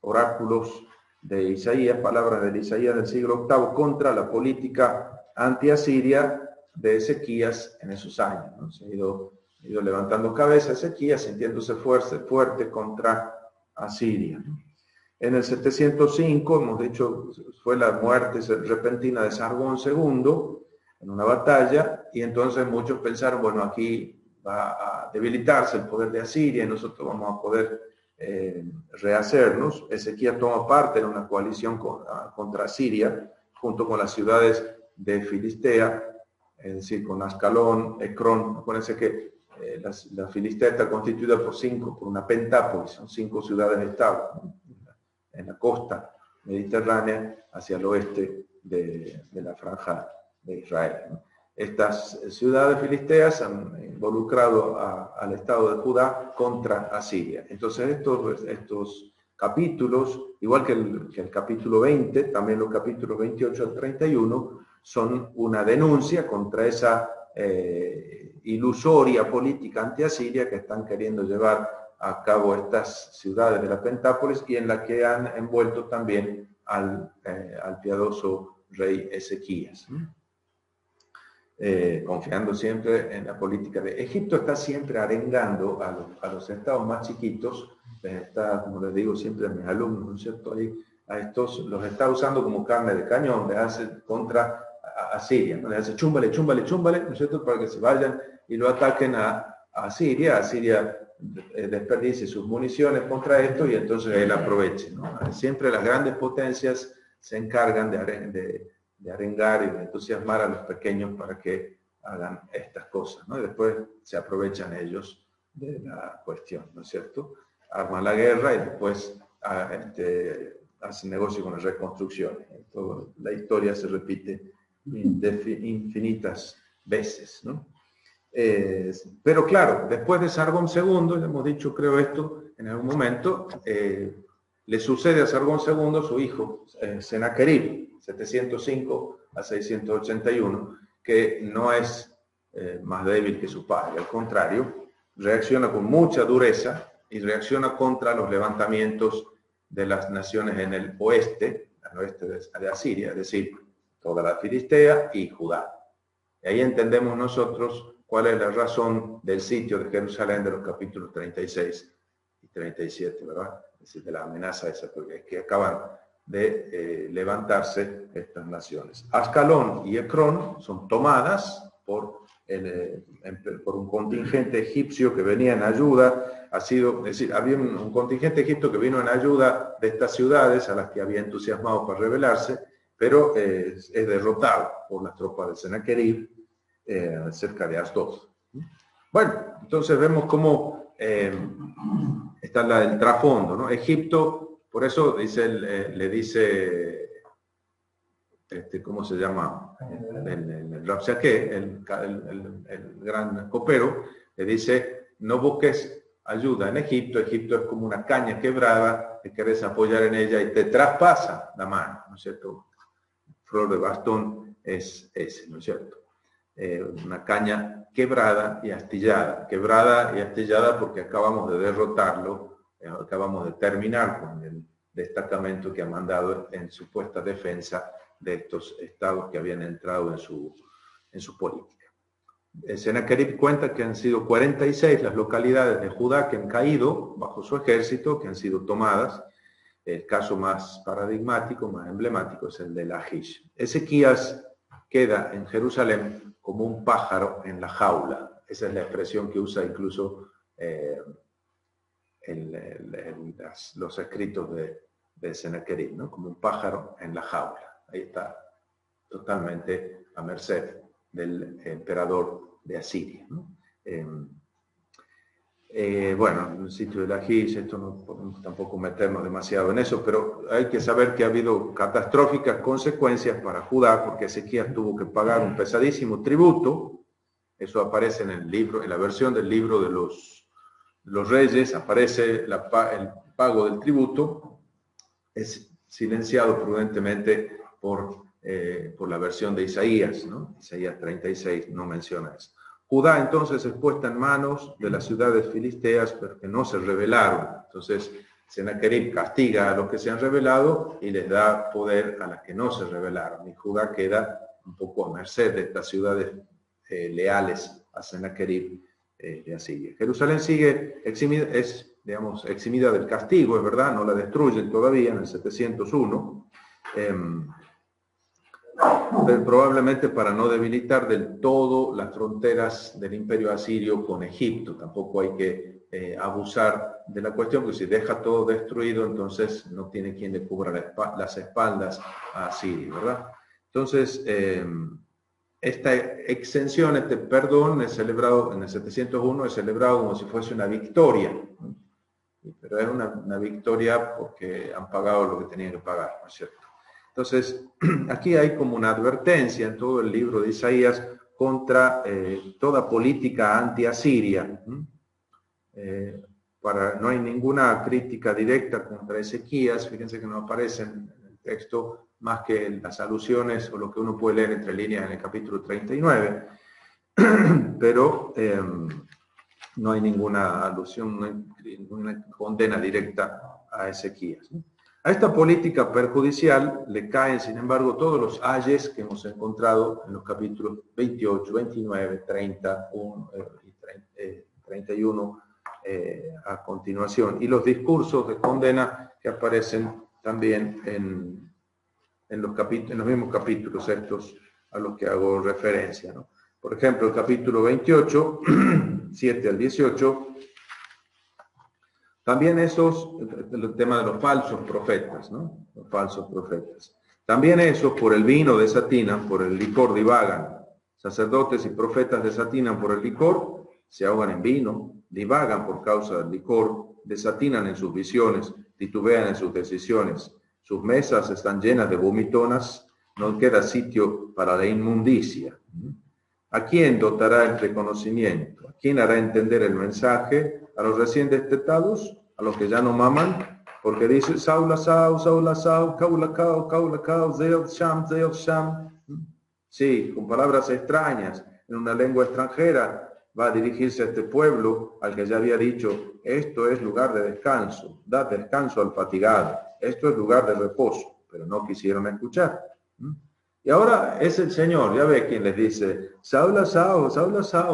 oráculos de Isaías, palabras de Isaías del siglo VIII contra la política anti-asiria de Ezequías en esos años, ¿no? Se ha ido levantando cabeza Ezequías, sintiéndose fuerte contra Asiria, ¿no? En el 705, hemos dicho, fue la muerte repentina de Sargón II en una batalla, y entonces muchos pensaron, bueno, aquí va a debilitarse el poder de Asiria y nosotros vamos a poder rehacernos. Ezequías toma parte en una coalición contra Asiria, junto con las ciudades de Filistea, es decir, con Ascalón, Ecrón. Acuérdense que la Filistea está constituida por una pentápolis, son 5 ciudades-estado, ¿no?, en la costa mediterránea hacia el oeste de la franja de Israel, ¿no? Estas ciudades filisteas han involucrado al Estado de Judá contra Asiria. Entonces estos capítulos, igual que el capítulo 20, también los capítulos 28 al 31, son una denuncia contra esa ilusoria política anti-asiria que están queriendo llevar a cabo estas ciudades de la Pentápolis y en la que han envuelto también al piadoso rey Ezequías. Confiando siempre en la política de Egipto. Está siempre arengando a los estados más chiquitos, está, como les digo siempre a mis alumnos, ¿no es cierto?, ahí a estos los está usando como carne de cañón, les hace contra Asiria, ¿no? Les hace chúmbale, ¿no es cierto?, para que se vayan y lo ataquen a Asiria. Asiria desperdicie sus municiones contra esto y entonces él aproveche, ¿no? Siempre las grandes potencias se encargan de arengar y de entusiasmar a los pequeños para que hagan estas cosas, ¿no? Y después se aprovechan ellos de la cuestión, ¿no es cierto? Arman la guerra y después hacen negocio con las reconstrucciones. La historia se repite infinitas veces, ¿no? Pero claro, después de Sargón II, hemos dicho, creo esto, en algún momento, le sucede a Sargón II su hijo, Senaquerib, 705 a 681, que no es más débil que su padre, al contrario, reacciona con mucha dureza y reacciona contra los levantamientos de las naciones en el oeste, al oeste de Asiria, es decir, toda la Filistea y Judá. Y ahí entendemos nosotros cuál es la razón del sitio de Jerusalén de los capítulos 36 y 37, ¿verdad? Es decir, de la amenaza esa, porque es que acaban de levantarse estas naciones. Ascalón y Ecrón son tomadas por un contingente egipcio que venía en ayuda. Es decir, había un contingente egipcio que vino en ayuda de estas ciudades a las que había entusiasmado para rebelarse, pero es derrotado por las tropas de Senaquerib cerca de Asdod. Bueno, entonces vemos cómo está el trasfondo, ¿no? Egipto, por eso dice, le dice, ¿cómo se llama? El Rabshakeh, el gran copero, le dice, no busques ayuda en Egipto. Egipto es como una caña quebrada, que querés apoyar en ella y te traspasa la mano, ¿no es cierto? Flor de bastón es ese, ¿no es cierto? Una caña quebrada y astillada porque acabamos de derrotarlo, acabamos de terminar con el destacamento que ha mandado en supuesta defensa de estos estados que habían entrado en su política. Senaquerib cuenta que han sido 46 las localidades de Judá que han caído bajo su ejército, que han sido tomadas. El caso más paradigmático, más emblemático, es el de Lachish. Ezequías queda en Jerusalén como un pájaro en la jaula. Esa es la expresión que usa incluso los escritos de Senaquerib, ¿no? Como un pájaro en la jaula. Ahí está totalmente a merced del emperador de Asiria, ¿no? Bueno, el sitio de Lajish, esto no podemos tampoco meternos demasiado en eso, pero hay que saber que ha habido catastróficas consecuencias para Judá, porque Ezequías tuvo que pagar un pesadísimo tributo. Eso aparece en el libro, en la versión del libro de los reyes, aparece el pago del tributo, es silenciado prudentemente por la versión de Isaías, ¿no? Isaías 36 no menciona eso. Judá entonces es puesta en manos de las ciudades filisteas, pero que no se rebelaron. Entonces Sennacherib castiga a los que se han rebelado y les da poder a las que no se rebelaron. Y Judá queda un poco a merced de estas ciudades leales a Sennacherib de Asiria. Jerusalén sigue eximida, digamos, eximida del castigo, es verdad, no la destruyen todavía en el 701. Probablemente para no debilitar del todo las fronteras del imperio asirio con Egipto. Tampoco hay que abusar de la cuestión, que si deja todo destruido, entonces no tiene quien le cubra las espaldas a Asiria, ¿verdad? Entonces, esta exención, este perdón es celebrado en el 701, es celebrado como si fuese una victoria, pero es una victoria porque han pagado lo que tenían que pagar, ¿no es cierto? Entonces, aquí hay como una advertencia en todo el libro de Isaías contra toda política anti-asiria. No hay ninguna crítica directa contra Ezequías, fíjense que no aparece en el texto más que las alusiones o lo que uno puede leer entre líneas en el capítulo 39, pero no hay ninguna alusión, no hay ninguna condena directa a Ezequías, ¿no? A esta política perjudicial le caen, sin embargo, todos los ayes que hemos encontrado en los capítulos 28, 29, 30 y 31 a continuación, y los discursos de condena que aparecen también en los mismos capítulos estos a los que hago referencia, ¿no? Por ejemplo, el capítulo 28, 7 al 18, también el tema de los falsos profetas, ¿no? Los falsos profetas. También esos por el vino desatinan, por el licor divagan. Sacerdotes y profetas desatinan por el licor, se ahogan en vino, divagan por causa del licor, desatinan en sus visiones, titubean en sus decisiones. Sus mesas están llenas de vomitonas, no queda sitio para la inmundicia. ¿A quién dotará el reconocimiento? ¿A quién hará entender el mensaje? ¿A los recién destetados? ¿A los que ya no maman? Porque dice, Saula Sau, Saula Sau, Kaula Kau, Kaula Kau, Zeod Sham, Zeod Sham. Sí, con palabras extrañas, en una lengua extranjera, va a dirigirse a este pueblo al que ya había dicho, esto es lugar de descanso, da descanso al fatigado, esto es lugar de reposo, pero no quisieron escuchar. Y ahora es el Señor, ya ve quien les dice, Saula Sao,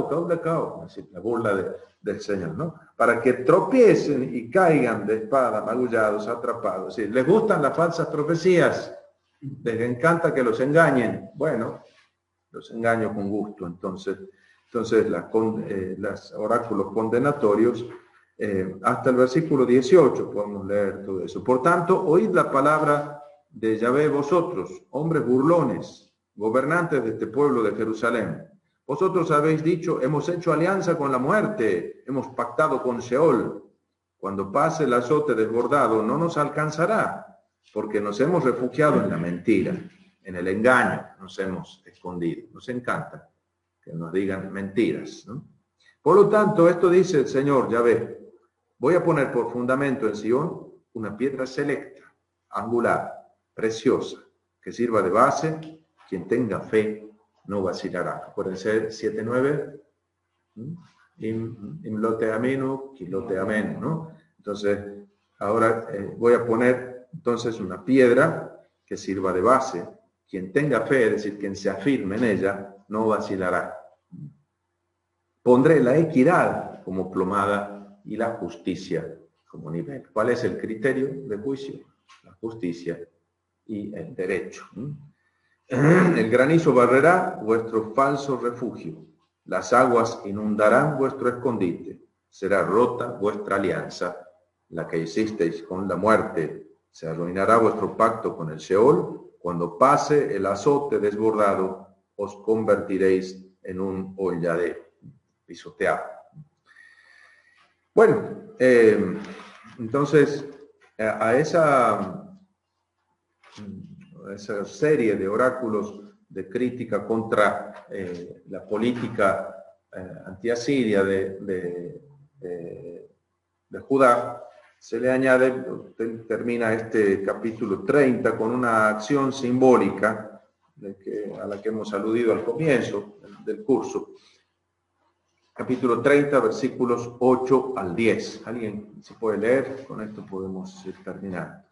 Kaula Kau, así, la burla del Señor, ¿no? Para que tropiecen y caigan de espada, magullados, atrapados. ¿Sí? ¿Les gustan las falsas profecías? ¿Les encanta que los engañen? Bueno, los engaño con gusto. Entonces los oráculos condenatorios, hasta el versículo 18 podemos leer todo eso. Por tanto, oíd la palabra de Yahvé vosotros, hombres burlones, gobernantes de este pueblo de Jerusalén. Vosotros habéis dicho, hemos hecho alianza con la muerte, hemos pactado con Sheol. Cuando pase el azote desbordado, no nos alcanzará, porque nos hemos refugiado en la mentira, en el engaño, nos hemos escondido. Nos encanta que nos digan mentiras, ¿no? Por lo tanto, esto dice el Señor Yahvé, voy a poner por fundamento en Sion una piedra selecta, angular, preciosa, que sirva de base, quien tenga fe no vacilará. Pueden ser 7-9, imlote amenu, quilote amenu, ¿no? Entonces, ahora voy a poner entonces una piedra que sirva de base. Quien tenga fe, es decir, quien se afirme en ella, no vacilará. Pondré la equidad como plomada y la justicia como nivel. ¿Cuál es el criterio de juicio? La justicia y el derecho. El granizo barrerá vuestro falso refugio. Las aguas inundarán vuestro escondite. Será rota vuestra alianza, la que hicisteis con la muerte. Se arruinará vuestro pacto con el Sheol Cuando pase el azote desbordado, os convertiréis en un holladero pisoteado. Bueno, entonces, a esa serie de oráculos de crítica contra la política antiasiria de Judá, se le añade, termina este capítulo 30 con una acción simbólica a la que hemos aludido al comienzo del curso. Capítulo 30, versículos 8 al 10. ¿Alguien se puede leer? Con esto podemos ir terminando.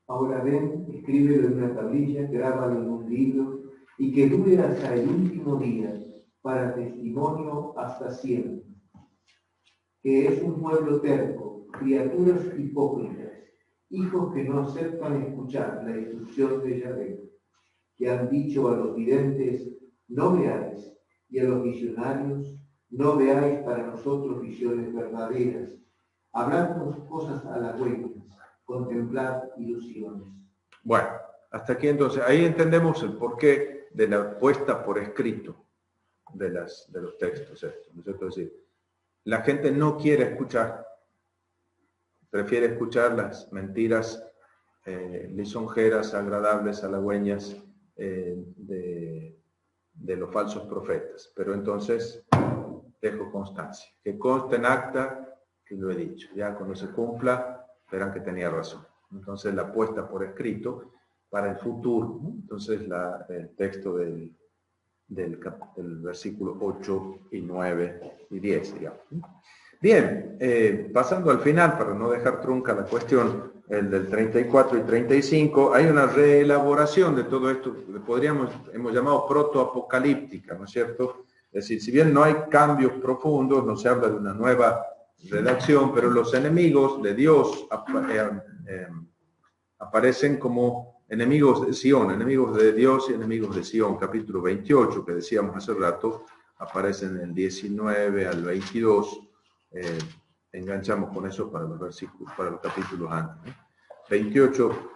Ahora ven, escríbelo en una tablilla, grábalo en un libro, y que dure hasta el último día, para testimonio hasta siempre. Que es un pueblo terco, criaturas hipócritas, hijos que no aceptan escuchar la instrucción de Yahvé, que han dicho a los videntes, no veáis, y a los visionarios, no veáis para nosotros visiones verdaderas, hablando cosas halagüeñas, contemplar ilusiones. Bueno, hasta aquí entonces, ahí entendemos el porqué de la puesta por escrito de los textos estos, ¿no es cierto? Es decir, la gente no quiere escuchar, prefiere escuchar las mentiras lisonjeras, agradables, halagüeñas de los falsos profetas. Pero entonces dejo constancia, que conste en acta que lo he dicho. Ya cuando se cumpla, verán que tenía razón. Entonces la puesta por escrito para el futuro, ¿no? Entonces el texto del versículo 8 y 9 y 10, digamos. Bien, pasando al final, para no dejar trunca la cuestión, el del 34 y 35, hay una reelaboración de todo esto que hemos llamado protoapocalíptica, ¿no es cierto? Es decir, si bien no hay cambios profundos, no se habla de una nueva redacción, pero los enemigos de Dios aparecen como enemigos de Sion, enemigos de Dios y enemigos de Sion. Capítulo 28, que decíamos hace rato, aparecen en el 19 al 22. Enganchamos con eso para los versículos, para los capítulos antes, ¿no? 28,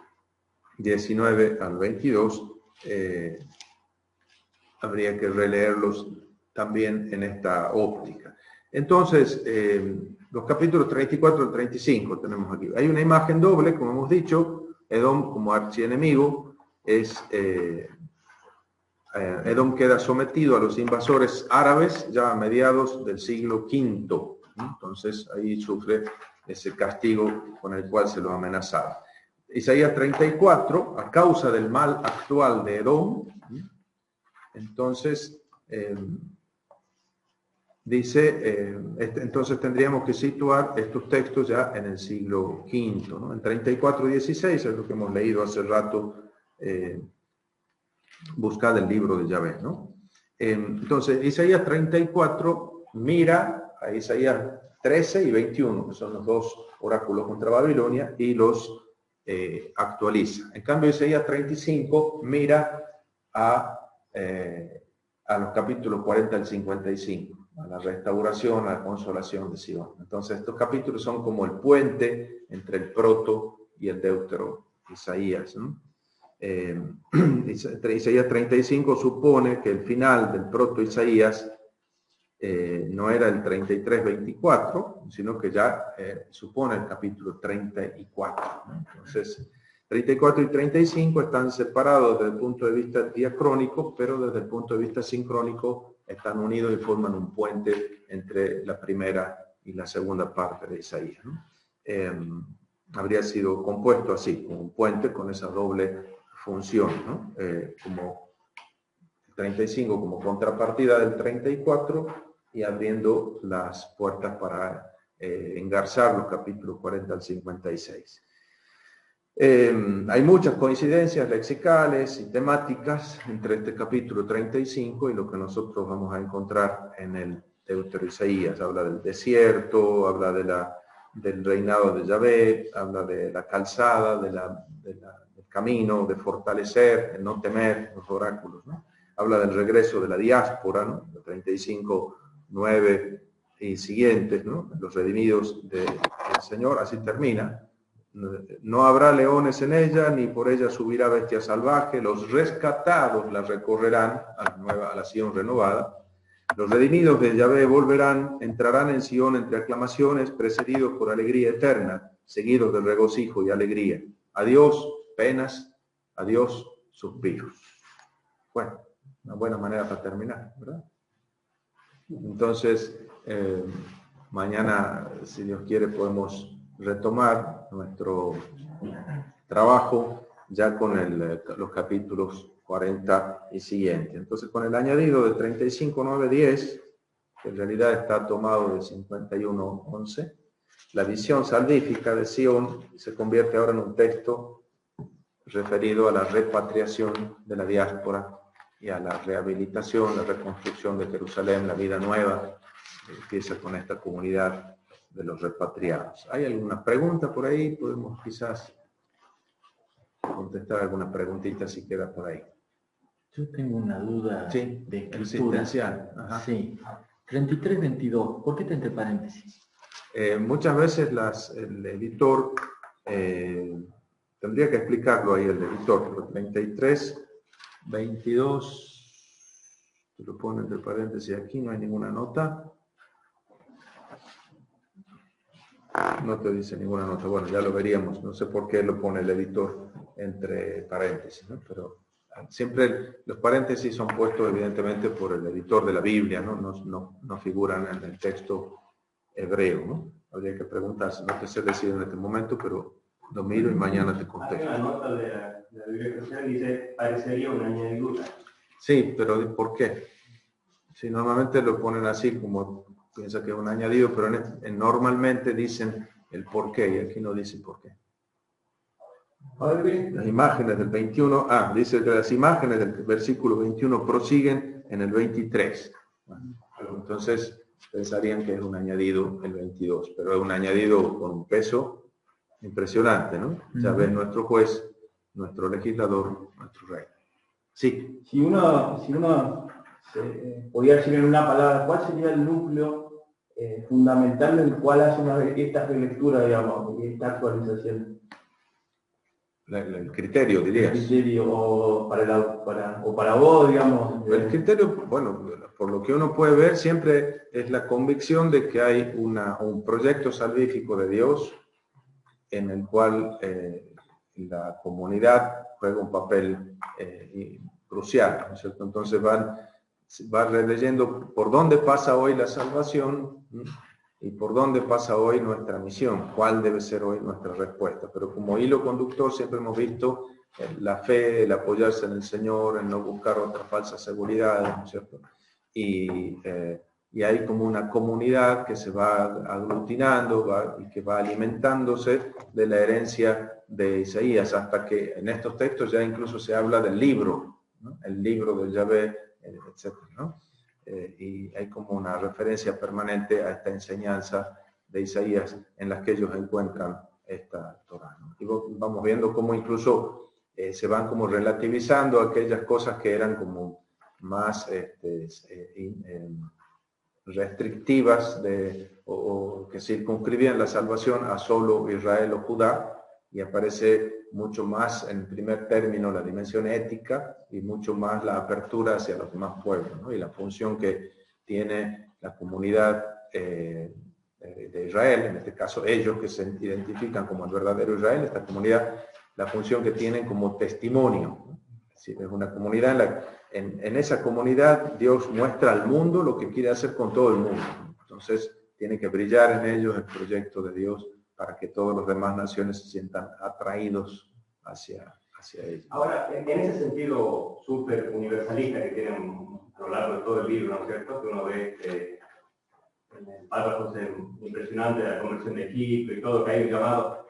19 al 22, habría que releerlos también en esta óptica. Entonces, los capítulos 34 al 35 tenemos aquí. Hay una imagen doble, como hemos dicho, Edom como archienemigo, Edom queda sometido a los invasores árabes ya a mediados del siglo V. Entonces, ahí sufre ese castigo con el cual se lo amenazaba. Isaías 34, a causa del mal actual de Edom, entonces, dice, entonces tendríamos que situar estos textos ya en el siglo V, ¿no? En 34:16 es lo que hemos leído hace rato, buscad el libro de Yahvé, ¿no? Entonces, Isaías 34 mira a Isaías 13 y 21, que son los dos oráculos contra Babilonia, y los actualiza. En cambio, Isaías 35 mira a los capítulos 40 al 55, a la restauración, a la consolación de Sion. Entonces, estos capítulos son como el puente entre el proto y el deutero Isaías, ¿no? Isaías 35 supone que el final del proto Isaías no era el 33-24, sino que ya supone el capítulo 34, ¿no? Entonces, 34 y 35 están separados desde el punto de vista diacrónico, pero desde el punto de vista sincrónico están unidos y forman un puente entre la primera y la segunda parte de Isaías, ¿no? Habría sido compuesto así, como un puente con esa doble función, ¿no? Como el 35 como contrapartida del 34 y abriendo las puertas para engarzar los capítulos 40 al 56. Hay muchas coincidencias lexicales y temáticas entre este capítulo 35 y lo que nosotros vamos a encontrar en el Deutero Isaías. Habla del desierto, habla del reinado de Yahvé, habla de la calzada, del camino, de fortalecer, de no temer, los oráculos, ¿no? Habla del regreso de la diáspora, ¿no? El 35 9 y siguientes, ¿no? Los redimidos del Señor, así termina. No habrá leones en ella, ni por ella subirá bestia salvaje. Los rescatados la recorrerán a la Sion renovada. Los redimidos de Yahvé volverán, entrarán en Sion entre aclamaciones, precedidos por alegría eterna, seguidos de regocijo y alegría. Adiós, penas, adiós, suspiros. Bueno, una buena manera para terminar, ¿verdad? Entonces, mañana, si Dios quiere, podemos retomar nuestro trabajo ya con los capítulos 40 y siguiente. Entonces, con el añadido de 35, 9, 10, que en realidad está tomado de 51, 11, la visión salvífica de Sion se convierte ahora en un texto referido a la repatriación de la diáspora y a la rehabilitación, la reconstrucción de Jerusalén, la vida nueva, empieza con esta comunidad de los repatriados. ¿Hay alguna pregunta por ahí? Podemos quizás contestar alguna preguntita si queda por ahí. Yo tengo una duda Sí, de escritura. existencial. Ajá. Sí. 33-22, ¿por qué está entre paréntesis? Muchas veces el editor, tendría que explicarlo ahí el editor, pero 33, 22, te lo pone entre paréntesis aquí, no hay ninguna nota. No te dice ninguna nota, bueno, ya lo veríamos, no sé por qué lo pone el editor entre paréntesis, ¿no? Pero siempre los paréntesis son puestos evidentemente por el editor de la Biblia, ¿no? No figuran en el texto hebreo, ¿no? Habría que preguntarse, no te sé decir en este momento, pero lo miro y mañana te contesto. Hay una nota de la Biblia cristiana que dice, parecería una añadidura. Sí, pero ¿por qué? Si normalmente lo ponen así, como piensa que es un añadido, pero normalmente dicen el por qué, y aquí no dicen por qué. Las imágenes del 21, dice que las imágenes del versículo 21 prosiguen en el 23. Bueno, entonces pensarían que es un añadido el 22, pero es un añadido con un peso impresionante, ¿no? Ya ves, nuestro juez, nuestro legislador, nuestro rey. Sí. Si uno podía decir en una palabra, ¿cuál sería el núcleo fundamental del cual hace esta relectura, digamos, y esta actualización? El criterio, dirías. El criterio, o para vos, digamos. El criterio, bueno, por lo que uno puede ver, siempre es la convicción de que hay un proyecto salvífico de Dios en el cual la comunidad juega un papel crucial, ¿no es cierto? Entonces va releyendo por dónde pasa hoy la salvación y por dónde pasa hoy nuestra misión, cuál debe ser hoy nuestra respuesta. Pero como hilo conductor siempre hemos visto la fe, el apoyarse en el Señor, en no buscar otras falsas seguridades, ¿no es cierto? Y hay como una comunidad que se va aglutinando y que va alimentándose de la herencia de Isaías, hasta que en estos textos ya incluso se habla del libro, ¿no? El libro de Yahvé, etc., ¿no? Y hay como una referencia permanente a esta enseñanza de Isaías en las que ellos encuentran esta Torá, ¿no? Y vamos viendo cómo incluso se van como relativizando aquellas cosas que eran como más restrictivas o que circunscribían la salvación a solo Israel o Judá, y aparece mucho más en primer término la dimensión ética y mucho más la apertura hacia los demás pueblos, ¿no? Y la función que tiene la comunidad de Israel, en este caso ellos que se identifican como el verdadero Israel, esta comunidad, la función que tienen como testimonio, ¿no? Es decir, es una comunidad en esa comunidad Dios muestra al mundo lo que quiere hacer con todo el mundo. Entonces tiene que brillar en ellos el proyecto de Dios para que todas las demás naciones se sientan atraídos hacia ellos. Ahora, en ese sentido súper universalista que tienen a lo largo de todo el libro, ¿no es cierto? Que uno ve en el párrafo impresionante de la conversión de Egipto y todo lo que hay llamado,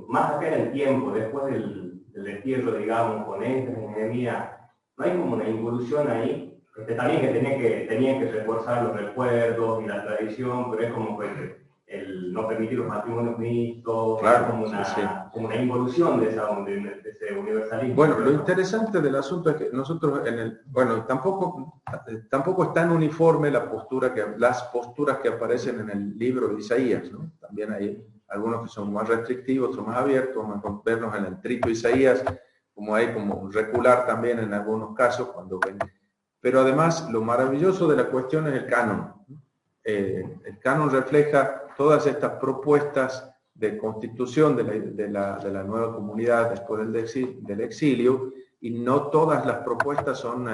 más acá en el tiempo, después del destierro, digamos, con Esdras y Nehemías, ¿no hay como una involución ahí? También que tenían que reforzar los recuerdos y la tradición, pero es como que el no permitir los matrimonios mixtos, claro, como una, sí. como una involución de ese universalismo. Bueno, lo interesante del asunto es que nosotros tampoco es tan uniforme las posturas que aparecen en el libro de Isaías, ¿no? También hay algunos que son más restrictivos, otros más abiertos. Vamos a vernos en el trito de Isaías, como hay como recular también en algunos casos cuando ven. Pero además, lo maravilloso de la cuestión es el canon. El canon refleja todas estas propuestas de constitución de la nueva comunidad después del exilio, y no todas las propuestas son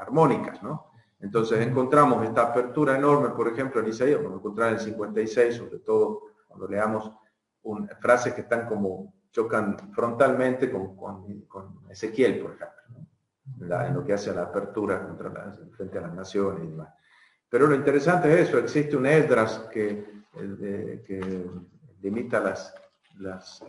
armónicas, ¿no? Entonces encontramos esta apertura enorme, por ejemplo, en Isaías, vamos a encontrar en el 56, sobre todo cuando leamos frases que están como chocan frontalmente con Ezequiel, por ejemplo, ¿no? En lo que hace a la apertura frente a las naciones y demás. Pero lo interesante es eso, existe un Esdras que limita los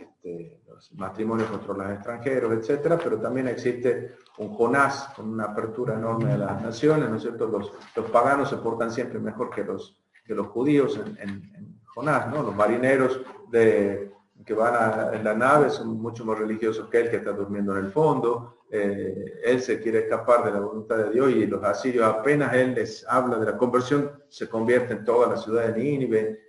matrimonios contra los extranjeros, etcétera, pero también existe un Jonás con una apertura enorme a las naciones, ¿no es cierto? Los paganos se portan siempre mejor que los judíos en Jonás, ¿no? Los marineros que van en la nave son mucho más religiosos que él, que está durmiendo en el fondo. Él se quiere escapar de la voluntad de Dios, y los asirios, apenas él les habla de la conversión, se convierte en toda la ciudad de Nínive.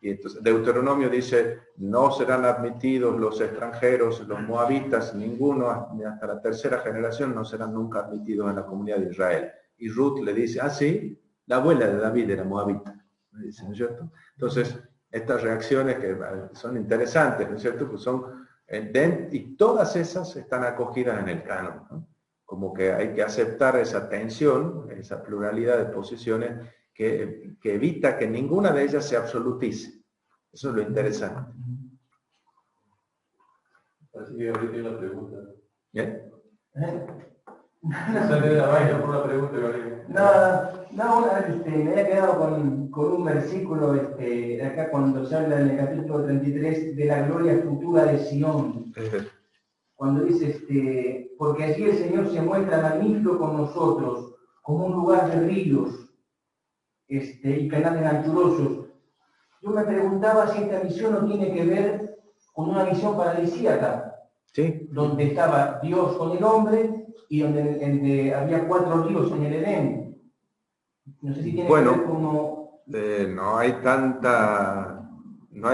Y entonces Deuteronomio dice: no serán admitidos los extranjeros, los moabitas, ninguno, ni hasta la tercera generación no serán nunca admitidos en la comunidad de Israel. Y Ruth le dice: ah, sí, la abuela de David era moabita, dice, ¿no es cierto? Entonces, estas reacciones que son interesantes, ¿no es cierto? Pues y todas esas están acogidas en el canon, ¿no? Como que hay que aceptar esa tensión, esa pluralidad de posiciones que evita que ninguna de ellas se absolutice. Eso es lo interesante. Así que ahorita hay una pregunta. ¿Bien? Sale de la vaina por una pregunta, Gabriel. Me había quedado con un versículo acá cuando se habla en el capítulo 33 de la gloria futura de Sion. Cuando dice, porque allí el Señor se muestra magnífico con nosotros, como un lugar de ríos y canales anchurosos. Yo me preguntaba si esta visión no tiene que ver con una visión paradisíaca, ¿sí? Donde estaba Dios con el hombre y donde había 4 ríos en el Edén. No sé si tiene que ver como... no hay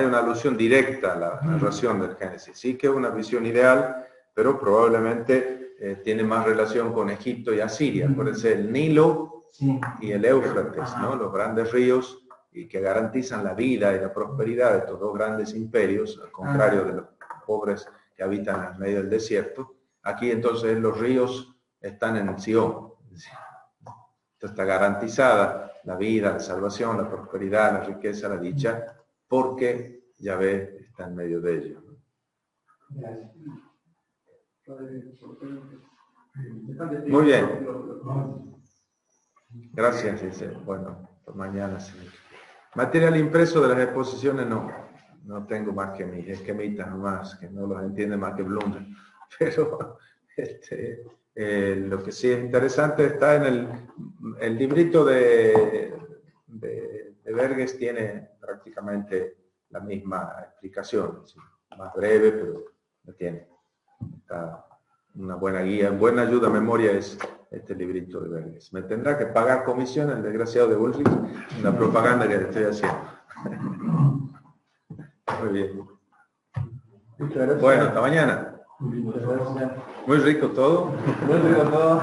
una alusión directa a la narración del Génesis. Sí que es una visión ideal, pero probablemente tiene más relación con Egipto y Asiria. Por eso el Nilo y el Éufrates, ¿no? Los grandes ríos y que garantizan la vida y la prosperidad de estos dos grandes imperios, al contrario de los pobres que habitan en medio del desierto. Aquí entonces los ríos están en Sion. Entonces está garantizada la vida, la salvación, la prosperidad, la riqueza, la dicha, porque Yahvé está en medio de ellos. Muy bien. Gracias, dice. Bueno, por mañana sí. Material impreso de las exposiciones no tengo más que mis esquemitas nomás, que no los entiende más que Blunder. Pero lo que sí es interesante está en el librito de Verges, tiene prácticamente la misma explicación, ¿sí? Más breve, pero lo tiene. Está una buena guía, buena ayuda a memoria es este librito de Verges. Me tendrá que pagar comisión el desgraciado de Bullrich, la propaganda que le estoy haciendo. Muy bien. Bueno, hasta mañana. Muy rico todo. Muy rico todo.